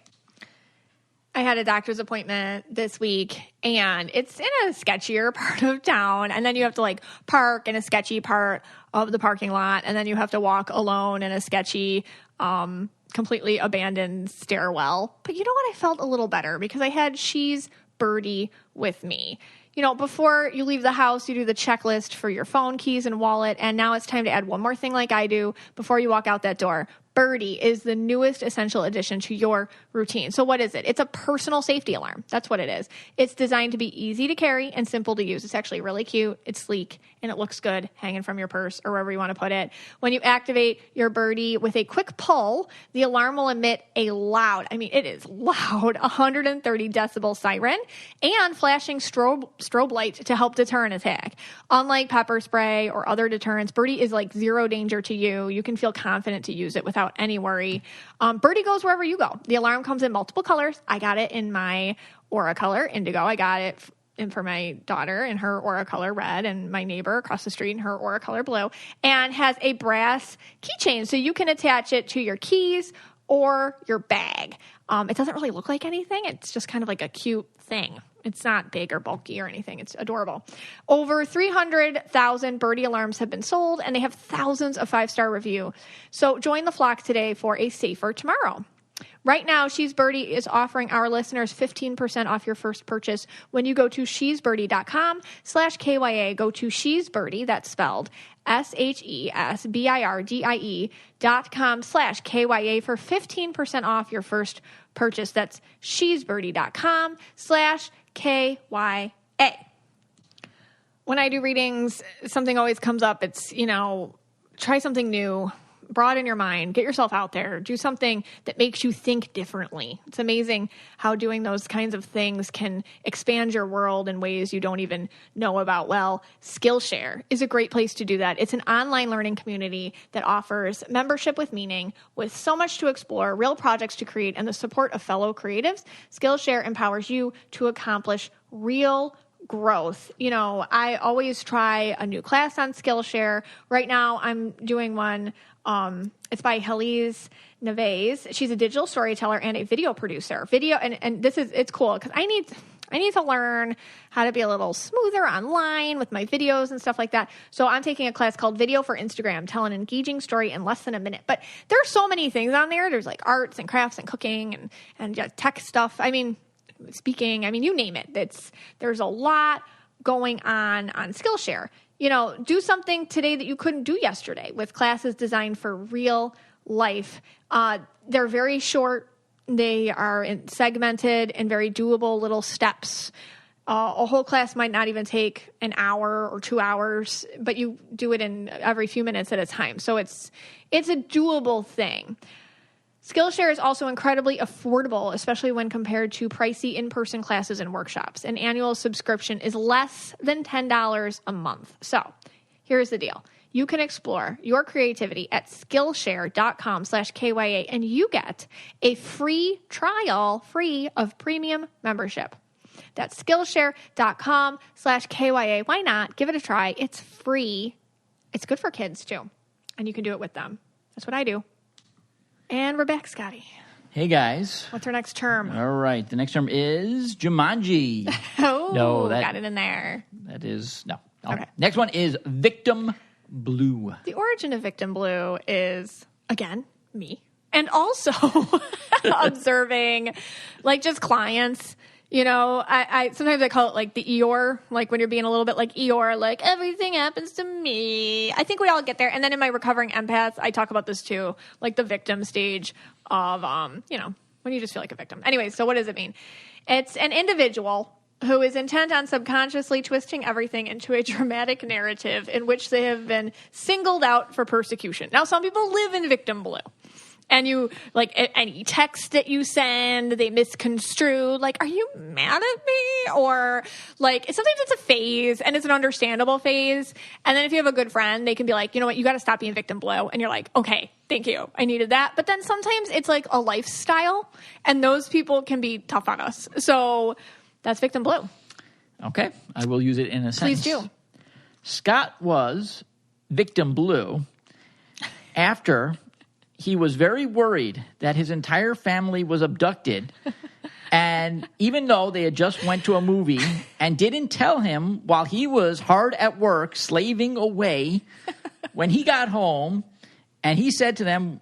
I had a doctor's appointment this week, and it's in a sketchier part of town, and then you have to park in a sketchy part of the parking lot, and then you have to walk alone in a sketchy, completely abandoned stairwell. But you know what? I felt a little better because I had She's Birdie with me. Before you leave the house, you do the checklist for your phone, keys, and wallet, and now it's time to add one more thing like I do before you walk out that door. Birdie is the newest essential addition to your routine. So what is it? It's a personal safety alarm. That's what it is. It's designed to be easy to carry and simple to use. It's actually really cute. It's sleek, and it looks good hanging from your purse or wherever you want to put it. When you activate your Birdie with a quick pull, the alarm will emit a loud, it is loud, 130 decibel siren and flashing strobe light to help deter an attack. Unlike pepper spray or other deterrents, Birdie is zero danger to you. You can feel confident to use it without any worry. Birdie goes wherever you go. The alarm comes in multiple colors. I got it in my Aura color, indigo. I got it for my daughter in her Aura color, red, and my neighbor across the street in her Aura color, blue, and has a brass keychain, so you can attach it to your keys or your bag. It doesn't really look like anything. It's just kind of like a cute thing. It's not big or bulky or anything. It's adorable. Over 300,000 Birdie alarms have been sold, and they have thousands of 5-star reviews. So join the flock today for a safer tomorrow. Right now, She's Birdie is offering our listeners 15% off your first purchase when you go to shesbirdie.com/KYA. Go to She's Birdie, that's spelled SHESBIRDIE.com/KYA for 15% off your first purchase. That's shesbirdie.com/KYA. When I do readings, something always comes up. It's, try something new, broaden your mind, get yourself out there, do something that makes you think differently. It's amazing how doing those kinds of things can expand your world in ways you don't even know about. Well, Skillshare is a great place to do that. It's an online learning community that offers membership with meaning, with so much to explore, real projects to create, and the support of fellow creatives. Skillshare empowers you to accomplish real growth. I always try a new class on Skillshare. Right now, I'm doing one. It's by Helise Neves. She's a digital storyteller and a video producer. And it's cool because I need to learn how to be a little smoother online with my videos and stuff like that. So I'm taking a class called Video for Instagram, tell an engaging story in less than a minute. But there's so many things on there. There's like arts and crafts and cooking and just tech stuff. Speaking, you name it. There's a lot going on Skillshare. Do something today that you couldn't do yesterday with classes designed for real life. They're very short. They are segmented and very doable little steps. A whole class might not even take an hour or 2 hours, but you do it in every few minutes at a time. So it's a doable thing. Skillshare is also incredibly affordable, especially when compared to pricey in-person classes and workshops. An annual subscription is less than $10 a month. So here's the deal. You can explore your creativity at Skillshare.com/KYA, and you get a free trial of premium membership. That's Skillshare.com/KYA. Why not? Give it a try. It's free. It's good for kids, too. And you can do it with them. That's what I do. And we're back, Scotty. Hey, guys. What's our next term? All right. The next term is Jumanji. Got it in there. That is, no. Okay. Next one is victim blue. The origin of victim blue is, again, me. And also observing, just clients. I sometimes I call it like the Eeyore, like when you're being a little bit like Eeyore, like everything happens to me. I think we all get there. And then in my recovering empaths, I talk about this too, like the victim stage of, when you just feel like a victim. Anyway, so what does it mean? It's an individual who is intent on subconsciously twisting everything into a dramatic narrative in which they have been singled out for persecution. Now, some people live in victim blue. And you, any text that you send, they misconstrue, are you mad at me? Or, sometimes it's a phase, and it's an understandable phase. And then if you have a good friend, they can be like, you know what, you got to stop being victim blue. And you're like, okay, thank you. I needed that. But then sometimes it's like a lifestyle, and those people can be tough on us. So that's victim blue. Okay. I will use it in a sentence. Please do. Scott was victim blue after he was very worried that his entire family was abducted. And even though they had just went to a movie and didn't tell him while he was hard at work, slaving away, when he got home and he said to them,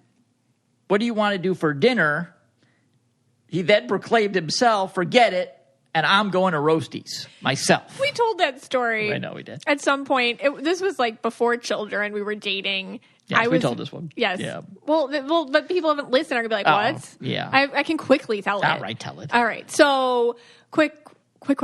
"What do you want to do for dinner?" He then proclaimed himself, "Forget it, and I'm going to Roasties myself." We told that story. I know we did. At some point. This was before children. We were dating. Yes, we told this one. Yes. Yeah. Well, but people haven't listened are going to be like, what? Yeah. I can quickly tell it. All right, tell it. All right. So, quick. We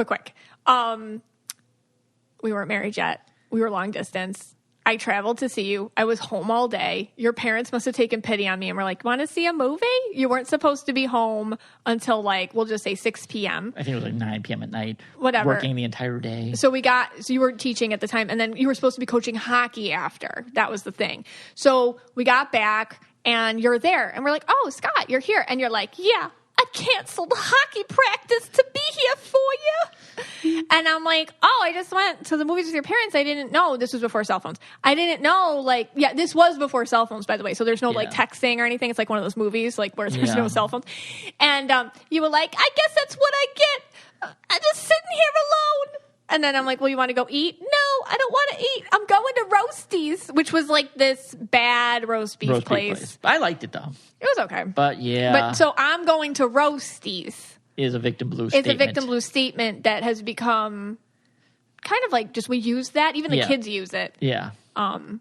weren't married yet. We were long distance. I traveled to see you. I was home all day. Your parents must have taken pity on me and were like, want to see a movie? You weren't supposed to be home until we'll just say 6 p.m. I think it was 9 p.m. at night. Whatever. Working the entire day. So you were teaching at the time, and then you were supposed to be coaching hockey after. That was the thing. So we got back, and you're there. And we're like, oh, Scott, you're here. And you're like, yeah, I canceled hockey practice to be here for you. And I'm like, oh, I just went to the movies with your parents. I didn't know. This was before cell phones. I didn't know, this was before cell phones, by the way. So there's no, texting or anything. It's like one of those movies, where there's no cell phones. And you were like, I guess that's what I get. I'm just sitting here alone. And then I'm like, well, you want to go eat? No, I don't want to eat. I'm going to Roasties, which was like this bad roast beef place. I liked it, though. It was okay. But, yeah. But so I'm going to Roasties. Is a victim blue statement. It's a victim blue statement that has become kind of like just we use that. Even the kids use it. Yeah.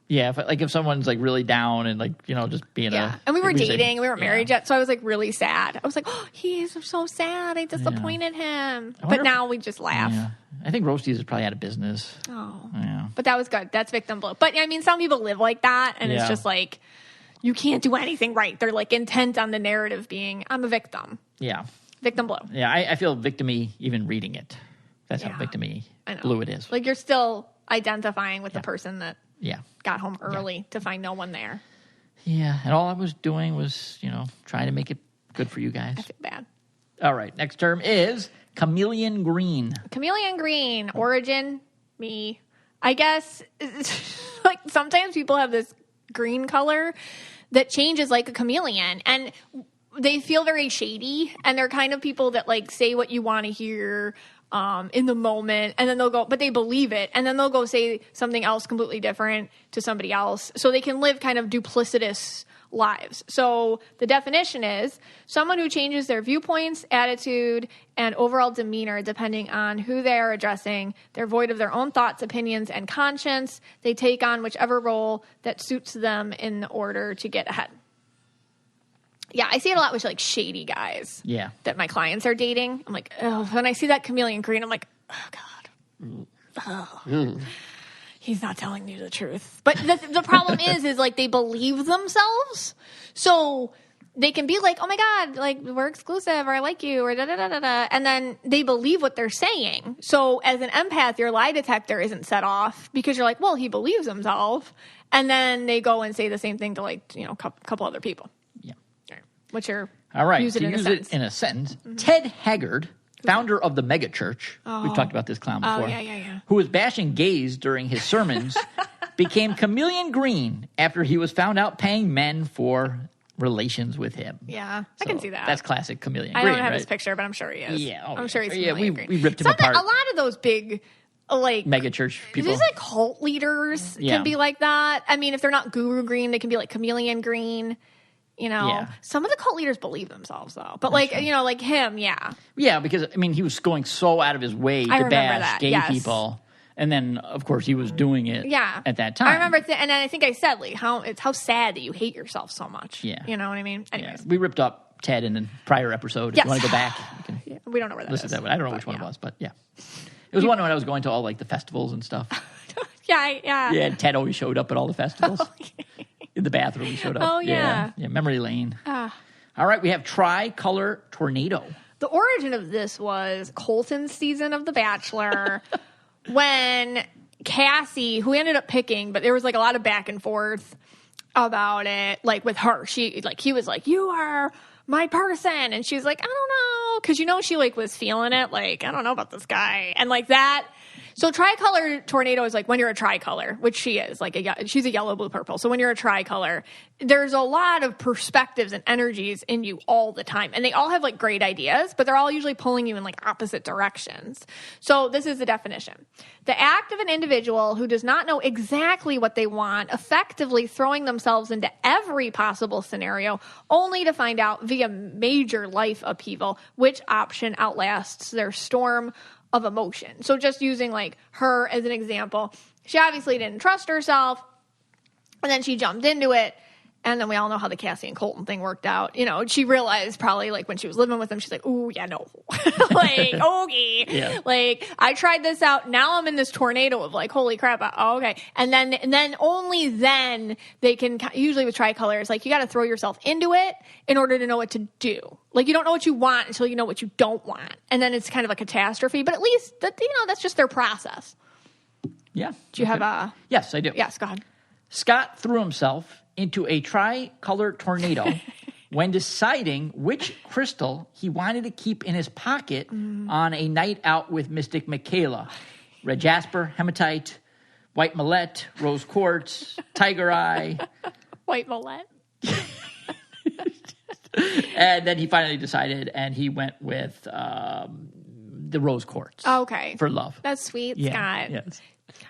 If someone's like really down and like, just being and we were dating, we weren't married yet, so I was like really sad. I was like, oh, he's so sad. I disappointed him. But now we just laugh. Yeah. I think Roasties is probably out of business. Oh. Yeah. But that was good. That's victim blue. But I mean, some people live like that, and it's just like, you can't do anything right. They're like intent on the narrative being, I'm a victim. Yeah. Victim blue. Yeah, I feel victim-y even reading it. That's how victim-y blue it is. Like you're still identifying with the person that got home early to find no one there. Yeah, and all I was doing was, trying to make it good for you guys. I feel bad. All right, next term is chameleon green. Chameleon green, origin, me. I guess, like sometimes people have this green color that changes like a chameleon, and they feel very shady, and they're kind of people that like say what you want to hear in the moment, and then they'll go, but they believe it, and then they'll go say something else completely different to somebody else, so they can live kind of duplicitous lives. So the definition is someone who changes their viewpoints, attitude, and overall demeanor depending on who they are addressing. They're void of their own thoughts, opinions, and conscience. They take on whichever role that suits them in order to get ahead. Yeah, I see it a lot with like shady guys. Yeah. That my clients are dating. I'm like, oh, when I see that chameleon green, I'm like, oh God. Oh. He's not telling me the truth. But the problem is like they believe themselves. So they can be like, oh my God, like we're exclusive or I like you or da da da da da. And then they believe what they're saying. So as an empath, your lie detector isn't set off because you're like, well, he believes himself. And then they go and say the same thing to like, a couple other people. What's your all right? Use it in a sentence. Mm-hmm. Ted Haggard, founder of the megachurch, we've talked about this clown before, who was bashing gays during his sermons, became chameleon green after he was found out paying men for relations with him. Yeah, I can see that. That's classic chameleon green. I don't have his picture, but I'm sure he is. Yeah, I'm sure he's chameleon green. We ripped him apart. A lot of those big like megachurch people. These like cult leaders can be like that. I mean, if they're not guru green, they can be like chameleon green. Some of the cult leaders believe themselves, though. But, like, like him, Yeah, because, I mean, he was going so out of his way to bash gay people. And then, of course, he was doing it at that time. I remember, and then I think I said, like, how sad that you hate yourself so much. Yeah. You know what I mean? Anyways. Yeah. We ripped up Ted in the prior episode. If you want to go back, you can we don't know where that listen is. To that one. I don't know which one it was, but yeah. It was one when I was going to all, like, the festivals and stuff. Yeah, Ted always showed up at all the festivals. In the bathroom, he showed up. Oh, yeah. Yeah, memory lane. All right, we have Tricolor Tornado. The origin of this was Colton's season of The Bachelor when Cassie, who ended up picking, but there was like a lot of back and forth about it, like with her. He was like, you are my person. And she's like, I don't know. Because, she like was feeling it. Like, I don't know about this guy. And like that. So tricolor tornado is like when you're a tricolor, which she is, like she's a yellow, blue, purple. So when you're a tricolor, there's a lot of perspectives and energies in you all the time. And they all have like great ideas, but they're all usually pulling you in like opposite directions. So this is the definition. The act of an individual who does not know exactly what they want, effectively throwing themselves into every possible scenario, only to find out via major life upheaval which option outlasts their storm of emotion. So just using like her as an example, she obviously didn't trust herself, and then she jumped into it, and then we all know how the Cassie and Colton thing worked out. She realized probably like when she was living with him, she's like, "Ooh, yeah, no, like okay, like I tried this out. Now I'm in this tornado of like, holy crap, okay." And then only then they can usually with tricolors, like you got to throw yourself into it in order to know what to do. Like, you don't know what you want until you know what you don't want. And then it's kind of a catastrophe. But at least, that's just their process. Yeah. Do you have a... Yes, I do. Yes, go ahead. Scott threw himself into a tricolor tornado when deciding which crystal he wanted to keep in his pocket on a night out with Mystic Michaela. Red jasper, hematite, white millet, rose quartz, tiger eye. White millet. And then he finally decided, and he went with the rose quartz. Okay. For love. That's sweet, Scott. Yes.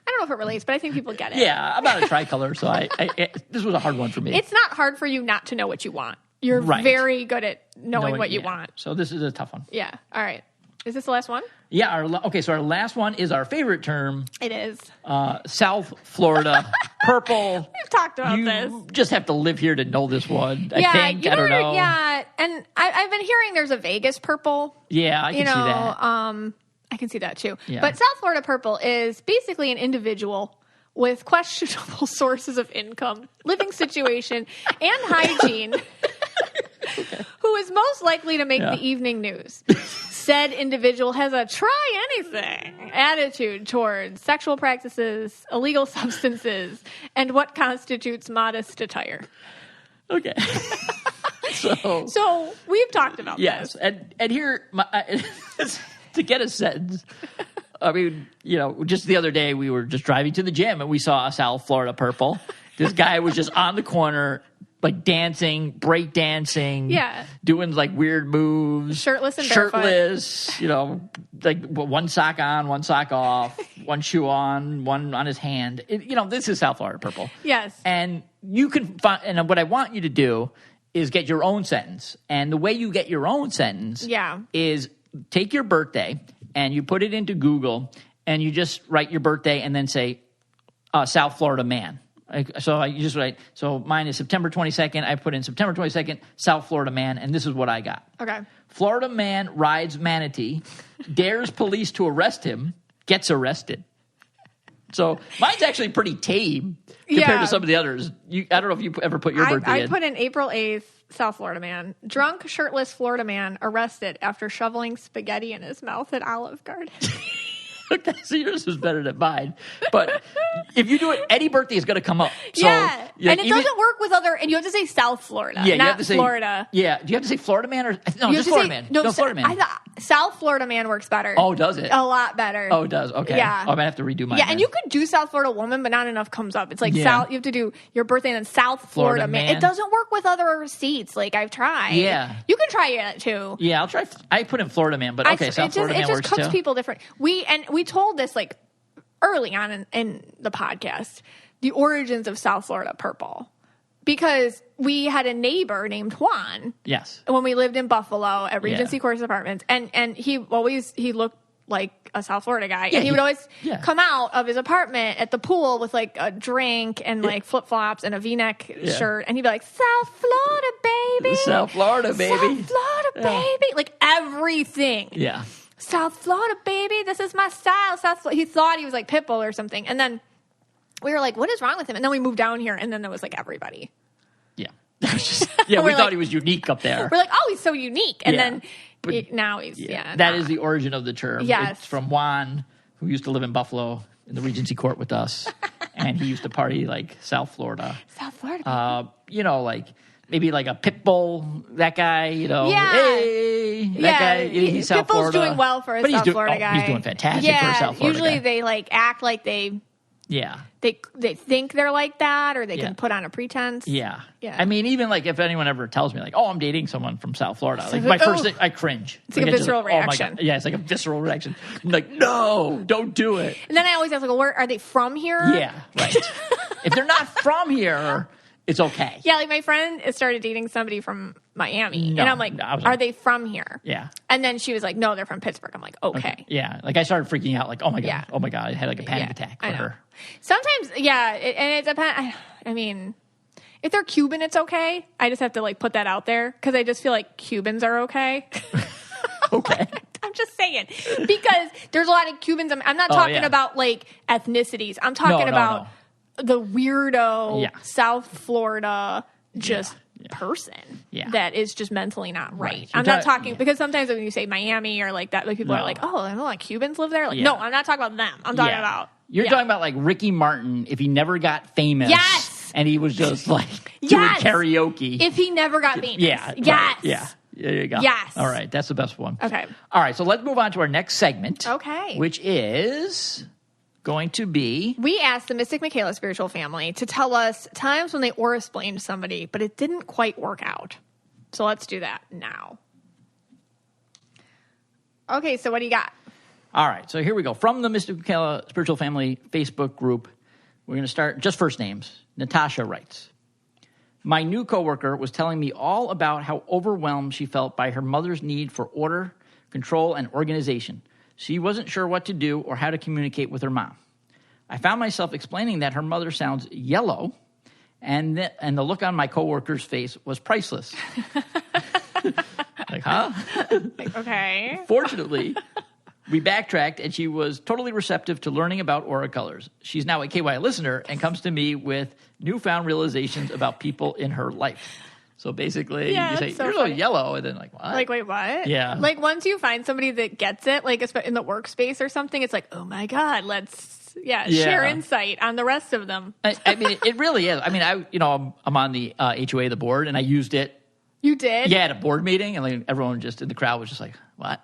I don't know if it relates, but I think people get it. Yeah, I'm not a tricolor, so this was a hard one for me. It's not hard for you not to know what you want. You're very good at knowing what you want. So this is a tough one. Yeah. All right. Is this the last one? Yeah. So our last one is our favorite term. It is. South Florida purple. We've talked about this. You just have to live here to know this one. I think. I don't know. Yeah. And I've been hearing there's a Vegas purple. Yeah, I can see that. I can see that too. Yeah. But South Florida purple is basically an individual with questionable sources of income, living situation, and hygiene who is most likely to make the evening news. Said individual has a try anything attitude towards sexual practices, illegal substances, and what constitutes modest attire. Okay. So we've talked about this. And here, to get a sentence, I mean, just the other day we were just driving to the gym and we saw a South Florida purple. This guy was just on the corner, like dancing, break dancing, doing like weird moves, shirtless and barefoot. Like one sock on, one sock off, one shoe on, one on his hand. This is South Florida purple. Yes, and you can find. And what I want you to do is get your own sentence. And the way you get your own sentence, is take your birthday and you put it into Google and you just write your birthday and then say South Florida man. So you just write, so mine is September 22nd. I put in September 22nd, South Florida man, and this is what I got. Okay. Florida man rides manatee, dares police to arrest him, gets arrested. So mine's actually pretty tame compared to some of the others. I don't know if you ever put your birthday in. I put in April 8th, South Florida man. Drunk, shirtless Florida man arrested after shoveling spaghetti in his mouth at Olive Garden. Okay, so yours is better than mine. But if you do it, any birthday is going to come up. So, and it doesn't work with other, and you have to say South Florida, not you have to say, Florida. Yeah, do you have to say Florida man or, no, just Florida man. No, Florida man. I thought South Florida man works better. Oh, does it? A lot better. Oh, it does? Okay. Yeah. I might have to redo mine. Yeah, and you could do South Florida woman, but not enough comes up. It's like South, you have to do your birthday and then South Florida man. It doesn't work with other seats. Like, I've tried. Yeah. You can try it too. Yeah, I'll try. I put in Florida man, but okay, South Florida man works too. It just cooks people different. We told this, like, early on in the podcast, the origins of South Florida purple, because we had a neighbor named Juan. Yes. When we lived in Buffalo at Regency Course Apartments, and he looked like a South Florida guy, and he would always come out of his apartment at the pool with like a drink and like flip flops and a V-neck shirt, and he'd be like, "South Florida, baby, South Florida, baby, South Florida, baby," like everything. Yeah. South Florida, baby, this is my style. He thought he was like Pitbull or something. And then we were like, what is wrong with him? And then we moved down here, and then there was like everybody. Yeah. We thought he was unique up there. We're like, oh, he's so unique. And then now he's, That is the origin of the term. Yes. It's from Juan, who used to live in Buffalo in the Regency Court with us. And he used to party like South Florida. South Florida, baby. Like maybe like a Pitbull, that guy, Yeah. Hey, that guy, he's South Florida. Pitbull's doing well for a South Florida guy. He's doing fantastic for a South Florida guy. Usually they like act like they think they're like that, or they can put on a pretense. Yeah. I mean, even like if anyone ever tells me like, oh, I'm dating someone from South Florida, like my first thing, I cringe. It's like a visceral reaction. Oh my God. Yeah, it's like a visceral reaction. I'm like, no, don't do it. And then I always ask, like, well, where are they from here? Yeah, right. If they're not from here, it's okay. Yeah, like my friend started dating somebody from Miami. And I'm like, are they from here? Yeah. And then she was like, no, they're from Pittsburgh. I'm like, okay. Yeah. Like I started freaking out like, oh my God. I had like a panic attack for her. Sometimes, and it depends. I mean, if they're Cuban, it's okay. I just have to like put that out there because I just feel like Cubans are okay. Okay. I'm just saying. Because there's a lot of Cubans. I'm not talking about like ethnicities. I'm talking about the weirdo South Florida person that is just mentally not right. I'm not talking because sometimes when you say Miami or like that, like people are like, oh, I don't know, like Cubans live there. Like, no, I'm not talking about them. I'm talking about you're talking about like Ricky Martin if he never got famous. Yes, and he was just like doing karaoke. If he never got famous. Yeah. Yes. Right. Yeah. There you go. Yes. All right, that's the best one. Okay. All right, so let's move on to our next segment. Okay. Which is going to be... We asked the Mystic Michaela spiritual family to tell us times when they Aura-splained somebody, but it didn't quite work out. So let's do that now. Okay, so what do you got? All right, so here we go. From the Mystic Michaela Spiritual Family Facebook group, we're going to start just first names. Natasha writes, my new coworker was telling me all about how overwhelmed she felt by her mother's need for order, control, and organization. She wasn't sure what to do or how to communicate with her mom. I found myself explaining that her mother sounds yellow, and the look on my coworker's face was priceless. Like, huh? Okay. Fortunately, we backtracked, and she was totally receptive to learning about aura colors. She's now a KY listener and comes to me with newfound realizations about people in her life. So basically, you say, you're so yellow, and then like, what? Like, wait, what? Yeah. Like, once you find somebody that gets it, like in the workspace or something, it's like, oh my God, let's share insight on the rest of them. I mean, it really is. I mean, I'm on the HOA, the board, and I used it. You did? Yeah, at a board meeting, and like everyone just in the crowd was just like, what?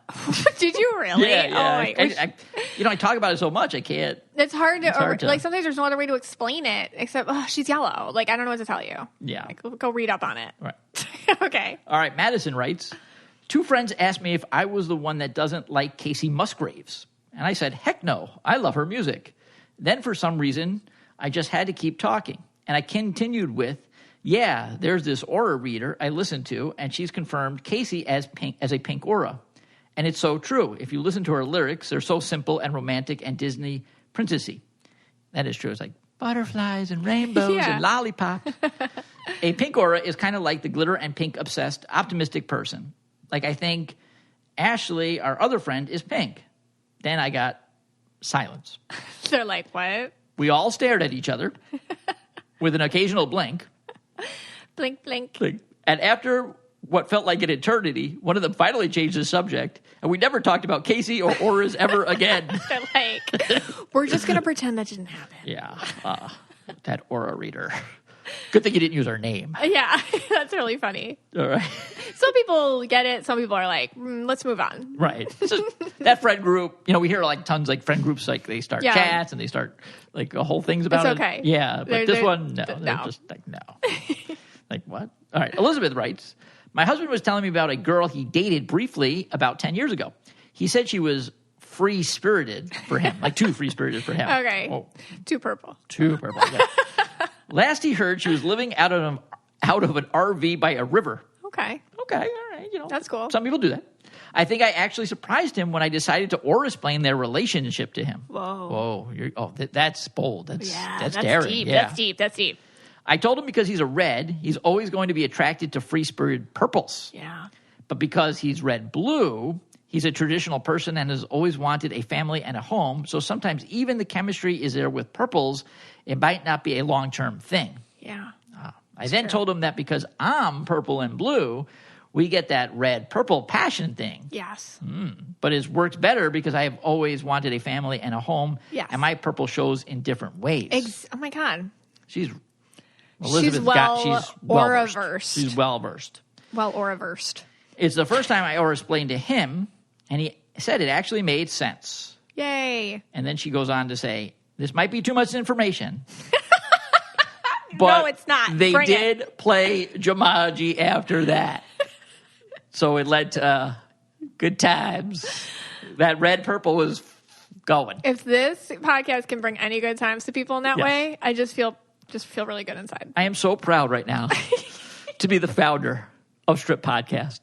Did you really? Yeah. I talk about it so much, I can't. It's hard to, like, sometimes there's no other way to explain it except, she's yellow. Like, I don't know what to tell you. Yeah. Like, go read up on it. Right. Okay. All right, Madison writes, 2 friends asked me if I was the one that doesn't like Casey Musgraves. And I said, heck no, I love her music. Then for some reason, I just had to keep talking. And I continued with, yeah, there's this aura reader I listened to, and she's confirmed Casey as a pink aura. And it's so true. If you listen to her lyrics, they're so simple and romantic and Disney princessy. That is true. It's like butterflies and rainbows and lollipops. A pink aura is kind of like the glitter and pink obsessed, optimistic person. Like, I think Ashley, our other friend, is pink. Then I got silence. They're like, what? We all stared at each other with an occasional blink. Blink, blink. And after what felt like an eternity, one of them finally changed the subject, and we never talked about Casey or auras ever again. They're like, we're just going to pretend that didn't happen. Yeah, that aura reader. Good thing you didn't use our name. Yeah, that's really funny. All right. Some people get it. Some people are like, let's move on. Right. So that friend group, we hear like tons like friend groups, like they start chats and they start like whole things about it's okay. it. Yeah, but this one, no. They're just like, no. Like, what? All right. Elizabeth writes, my husband was telling me about a girl he dated briefly about 10 years ago. He said she was free-spirited for him, like too free-spirited for him. Okay. Oh. Too purple. Too purple, yeah. Last he heard, she was living out of an RV by a river. Okay. Okay, all right. That's cool. Some people do that. I think I actually surprised him when I decided to aura-splain their relationship to him. Whoa. That's bold. That's daring. Deep. Yeah. That's deep. I told him because he's a red, he's always going to be attracted to free-spirited purples. Yeah. But because he's red-blue, he's a traditional person and has always wanted a family and a home. So sometimes even the chemistry is there with purples. It might not be a long-term thing. Yeah. I then told him that because I'm purple and blue, we get that red-purple passion thing. Yes. But it's worked better because I have always wanted a family and a home. Yes. And my purple shows in different ways. Oh, my God. Elizabeth's she's aura-versed. She's well-versed. Well aura-versed. It's the first time I aura-splained to him, and he said it actually made sense. Yay. And then she goes on to say, this might be too much information. But no, it's not. They did play Jumanji after that. So it led to good times. That red-purple was going. If this podcast can bring any good times to people in that way, I just feel really good inside. I am so proud right now to be the founder of Strip Podcast.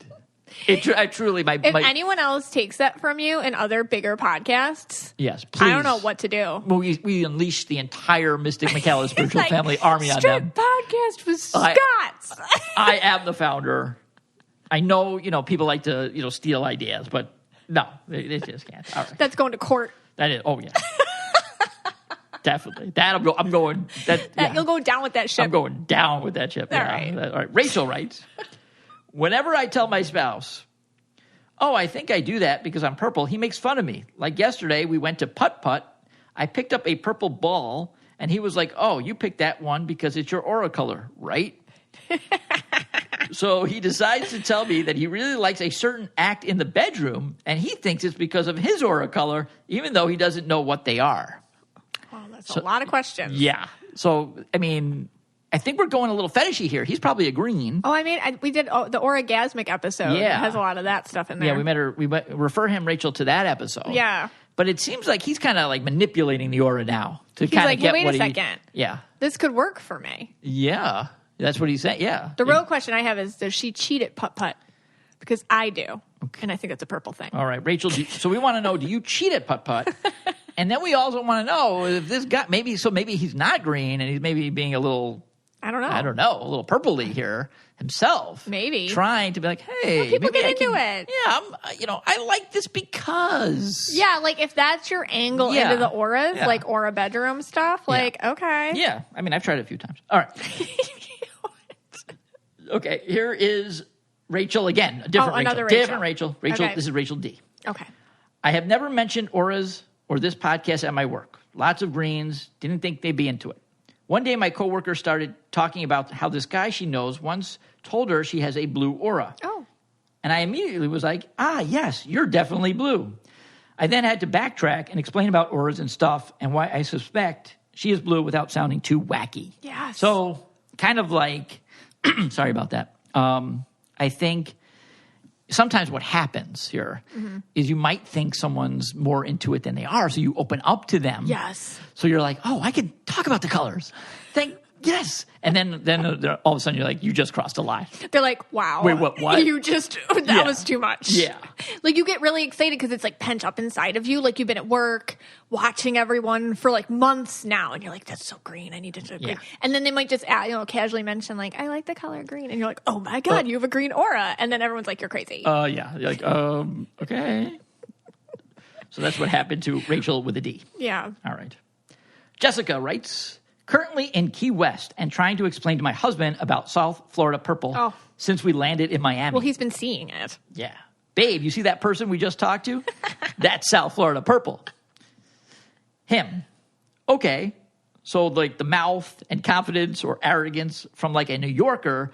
I truly, if anyone else takes that from you in other bigger podcasts, yes, please. I don't know what to do. Well, we unleash the entire Mystic Michaela Spiritual Family army on them. Strip Podcast with Scott's. I am the founder. I know, people like to, steal ideas, but no, they just can't. All right. That's going to court. That is, oh yeah. Definitely. I'm going. You'll go down with that ship. I'm going down with that ship. All right. All right. Rachel writes, whenever I tell my spouse, oh, I think I do that because I'm purple, he makes fun of me. Like yesterday, we went to putt-putt. I picked up a purple ball, and he was like, oh, you picked that one because it's your aura color, right? So he decides to tell me that he really likes a certain act in the bedroom, and he thinks it's because of his aura color, even though he doesn't know what they are. Oh, that's a lot of questions. Yeah. So, I think we're going a little fetishy here. He's probably a green. Oh, we did the orgasmic episode. Yeah. It has a lot of that stuff in there. Yeah, we refer him, Rachel, to that episode. Yeah. But it seems like he's kind of like manipulating the aura now to He's kind of like, get hey, what wait a second. Yeah. This could work for me. Yeah. That's what he's saying. Yeah. The real question I have is, does she cheat at putt-putt? Because I do. Okay. And I think it's a purple thing. All right, Rachel. So we want to know, do you cheat at putt-putt? And then we also want to know if this guy, maybe he's not green and he's maybe being a little, a little purpley here himself. Maybe. Trying to be like, hey. Well, people get into it. Yeah, I like this because. Yeah, like if that's your angle into the auras, like aura bedroom stuff, okay. Yeah, I mean, I've tried it a few times. All right. Okay, here is Rachel again. A different Rachel. Different Rachel. Okay. This is Rachel D. Okay. I have never mentioned auras or this podcast at my work. Lots of greens. Didn't think they'd be into it. One day, my coworker started talking about how this guy she knows once told her she has a blue aura. Oh. And I immediately was like, yes, you're definitely blue. I then had to backtrack and explain about auras and stuff and why I suspect she is blue without sounding too wacky. Yes. So kind of like, sorry about that. I think sometimes what happens here is you might think someone's more into it than they are, so you open up to them. Yes. So you're like, I can talk about the colors. Yes. And then all of a sudden you're like, you just crossed a line. They're like, wow. Wait, what? That was too much. Yeah. Like you get really excited because it's like pent up inside of you. Like you've been at work watching everyone for like months now. And you're like, that's so green. I need to do green. And then they might just casually mention like, I like the color green. And you're like, oh my God, you have a green aura. And then everyone's like, you're crazy. Yeah. You're like, okay. So that's what happened to Rachel with a D. Yeah. All right. Jessica writes, currently in Key West and trying to explain to my husband about South Florida purple since we landed in Miami. Well, he's been seeing it. Yeah. Babe, you see that person we just talked to? That's South Florida purple. Him. Okay. So like the mouth and confidence or arrogance from like a New Yorker,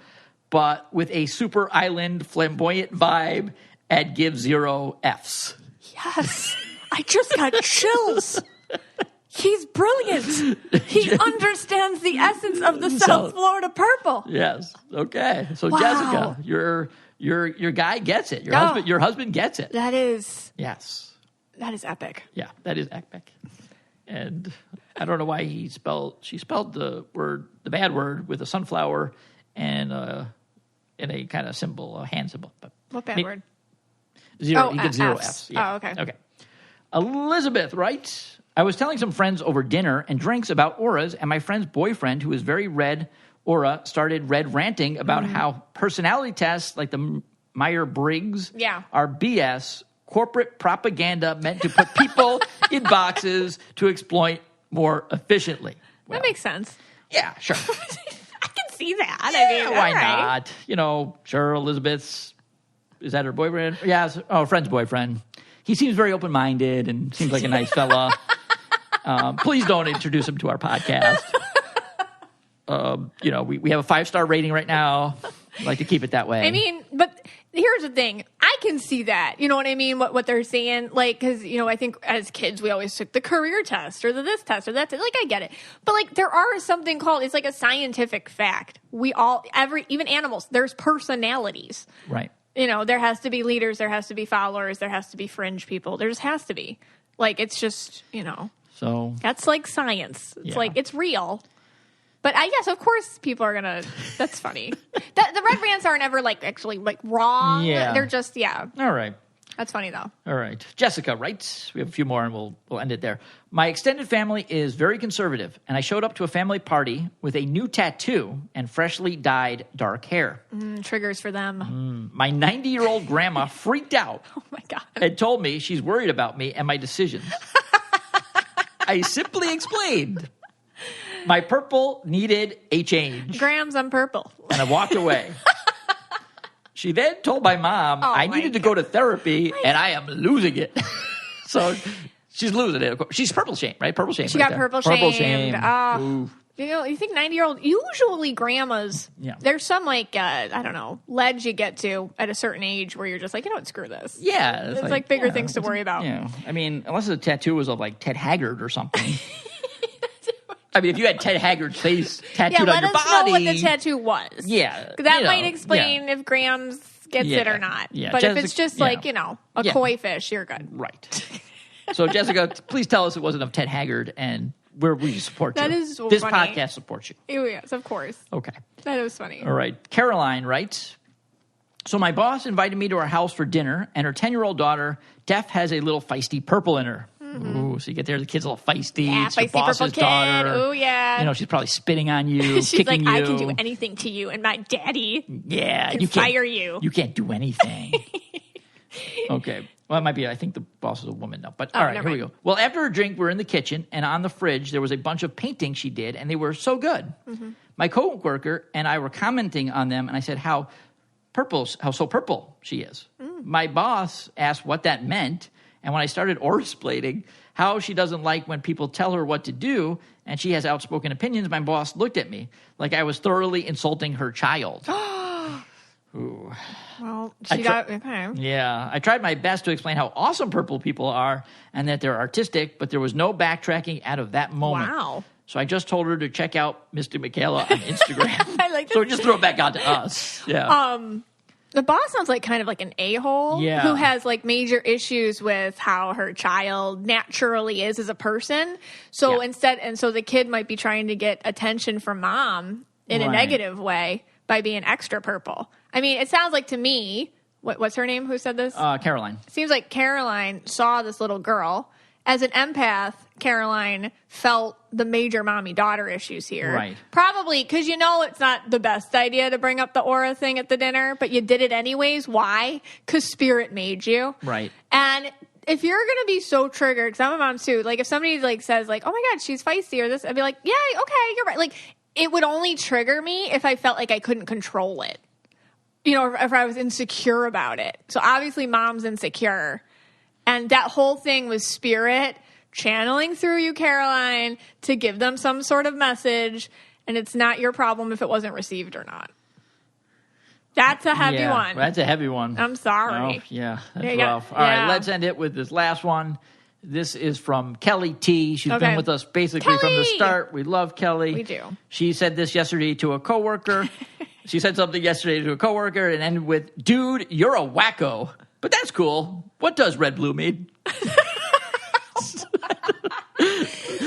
but with a super island flamboyant vibe at give 0 Fs. Yes. I just got chills. He's brilliant. He understands the essence of the South Florida purple. Yes. Okay. So wow. Jessica, your guy gets it. Your husband gets it. That is. Yes. That is epic. Yeah, that is epic. And I don't know why she spelled the bad word with a sunflower and in a kind of symbol, a hand symbol. But what bad word? 0. You get 0 Fs. Yeah. Oh, okay. Okay. Elizabeth writes, I was telling some friends over dinner and drinks about auras, and my friend's boyfriend, who is very red aura, started red ranting about how personality tests like the Myers-Briggs are BS, corporate propaganda meant to put people in boxes to exploit more efficiently. Well, that makes sense. Yeah, sure. I can see that. Yeah, why not? Sure, Elizabeth's, is that her boyfriend? Yeah, friend's boyfriend. He seems very open-minded and seems like a nice fella. Please don't introduce him to our podcast. We have a 5-star rating right now. I'd like to keep it that way. I mean, but here's the thing. I can see that. You know what I mean? What they're saying. Like, because, I think as kids, we always took the career test or the this test or that test. Like, I get it. But, like, there are something called, it's like a scientific fact. Even animals, there's personalities. Right. There has to be leaders. There has to be followers. There has to be fringe people. There just has to be. Like, it's just, So that's like science. It's like, it's real. But I guess, of course, people are going to, that's funny. The red rants aren't ever like actually like wrong. Yeah. They're just, All right. That's funny though. All right. Jessica writes, we have a few more and we'll end it there. My extended family is very conservative, and I showed up to a family party with a new tattoo and freshly dyed dark hair. Triggers for them. My 90-year-old grandma freaked out. Oh my God. And told me she's worried about me and my decisions. I simply explained my purple needed a change. Grams on purple. And I walked away. She then told my mom I needed to go to therapy, and I am losing it. So she's losing it. She's purple shamed, right? Purple shamed. She got purple shamed. You think 90-year-old, usually grandmas, there's some like, I don't know, ledge you get to at a certain age where you're just like, screw this. Yeah. It's like bigger things to worry about. Yeah. I mean, unless the tattoo was of like Ted Haggard or something. I mean, if you had Ted Haggard's face tattooed on your body. Let us know what the tattoo was. Yeah. That might explain if Grams gets it or not. Yeah. But if it's just like, a koi fish, you're good. Right. So, Jessica, please tell us it wasn't of Ted Haggard, and we support you. That is this funny. podcast supports you. Oh, yes, of course. Okay. That was funny. All right. Caroline writes, so my boss invited me to her house for dinner, and her 10-year-old daughter, Def, has a little feisty purple in her. Mm-hmm. Ooh, so you get there, the kid's a little feisty. Yeah, it's your feisty boss's purple kid. daughter. Oh, yeah. You know, she's probably spitting on you, She's kicking like, you. I can do anything to you, and my daddy can fire you. You can't do anything. Okay. Well, it might be, I think the boss is a woman now. But all right, here we go. Well, after her drink, we're in the kitchen, and on the fridge, there was a bunch of paintings she did, and they were so good. Mm-hmm. My coworker and I were commenting on them, and I said how so purple she is. Mm. My boss asked what that meant, and when I started Aura-splaining, how she doesn't like when people tell her what to do, and she has outspoken opinions, my boss looked at me like I was thoroughly insulting her child. Ooh. Well, okay. Yeah. I tried my best to explain how awesome purple people are and that they're artistic, but there was no backtracking out of that moment. Wow. So I just told her to check out Mr. Michaela on Instagram. I like this. So just throw it back out to us. Yeah. The boss sounds like kind of like an a-hole who has like major issues with how her child naturally is as a person. So so the kid might be trying to get attention from mom in a negative way by being extra purple. I mean, it sounds like to me, what's her name? Who said this? Caroline. Seems like Caroline saw this little girl. As an empath, Caroline felt the major mommy-daughter issues here. Right. Probably because you know it's not the best idea to bring up the aura thing at the dinner, but you did it anyways. Why? Because spirit made you. Right. And if you're going to be so triggered, because I'm a mom too, like if somebody like says like, oh my God, she's feisty or this, I'd be like, yeah, okay, you're right. Like it would only trigger me if I felt like I couldn't control it. You know, if I was insecure about it. So obviously mom's insecure. And that whole thing was spirit channeling through you, Caroline, to give them some sort of message. And it's not your problem if it wasn't received or not. That's a heavy one. That's a heavy one. I'm sorry. Oh, yeah, that's rough. All right, let's end it with this last one. This is from Kelly T. She's been with us basically from the start. We love Kelly. We do. She said this yesterday to a coworker. She said something yesterday to a coworker and ended with, dude, you're a wacko. But that's cool. What does red blue mean?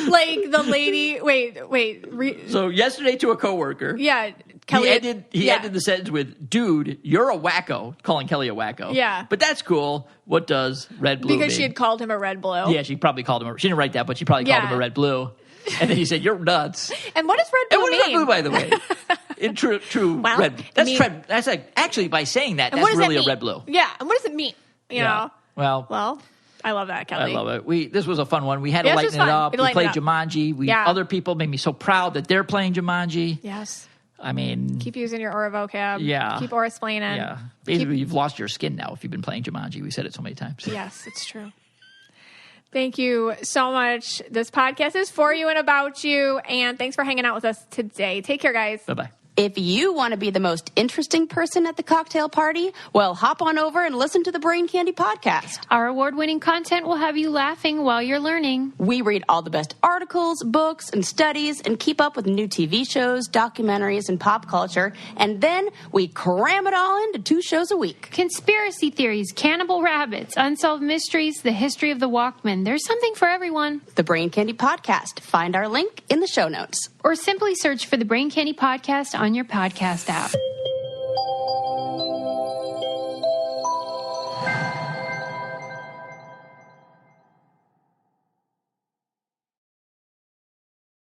Like the lady, wait. So yesterday to a coworker. Yeah. Kelly. He ended the sentence with, dude, you're a wacko, calling Kelly a wacko. Yeah. But that's cool. What does red blue mean? Because she had called him a red blue. Yeah, she probably called him. She didn't write that, but she probably called him a red blue. And then he said, you're nuts. And what does red blue mean? And what is red blue, by the way? In true well, red. That's like, actually, by saying that, that's really a red blue. Yeah. And what does it mean? You know? Well, I love that, Kelly. I love it. This was a fun one. We had to lighten it up. We played Jumanji. Other people made me so proud that they're playing Jumanji. Yes. I mean... Keep using your aura vocab. Yeah. Keep aura-splaining. Yeah. Basically, you've lost your skin now if you've been playing Jumanji. We said it so many times. Yes, it's true. Thank you so much. This podcast is for you and about you. And thanks for hanging out with us today. Take care, guys. Bye-bye. If you want to be the most interesting person at the cocktail party, well, hop on over and listen to the Brain Candy podcast. Our award-winning content will have you laughing while you're learning. We read all the best articles, books, and studies and keep up with new TV shows, documentaries, and pop culture. And then we cram it all into 2 shows a week. Conspiracy theories, cannibal rabbits, unsolved mysteries, the history of the Walkman. There's something for everyone. The Brain Candy podcast. Find our link in the show notes. Or simply search for the Brain Candy podcast on your podcast app.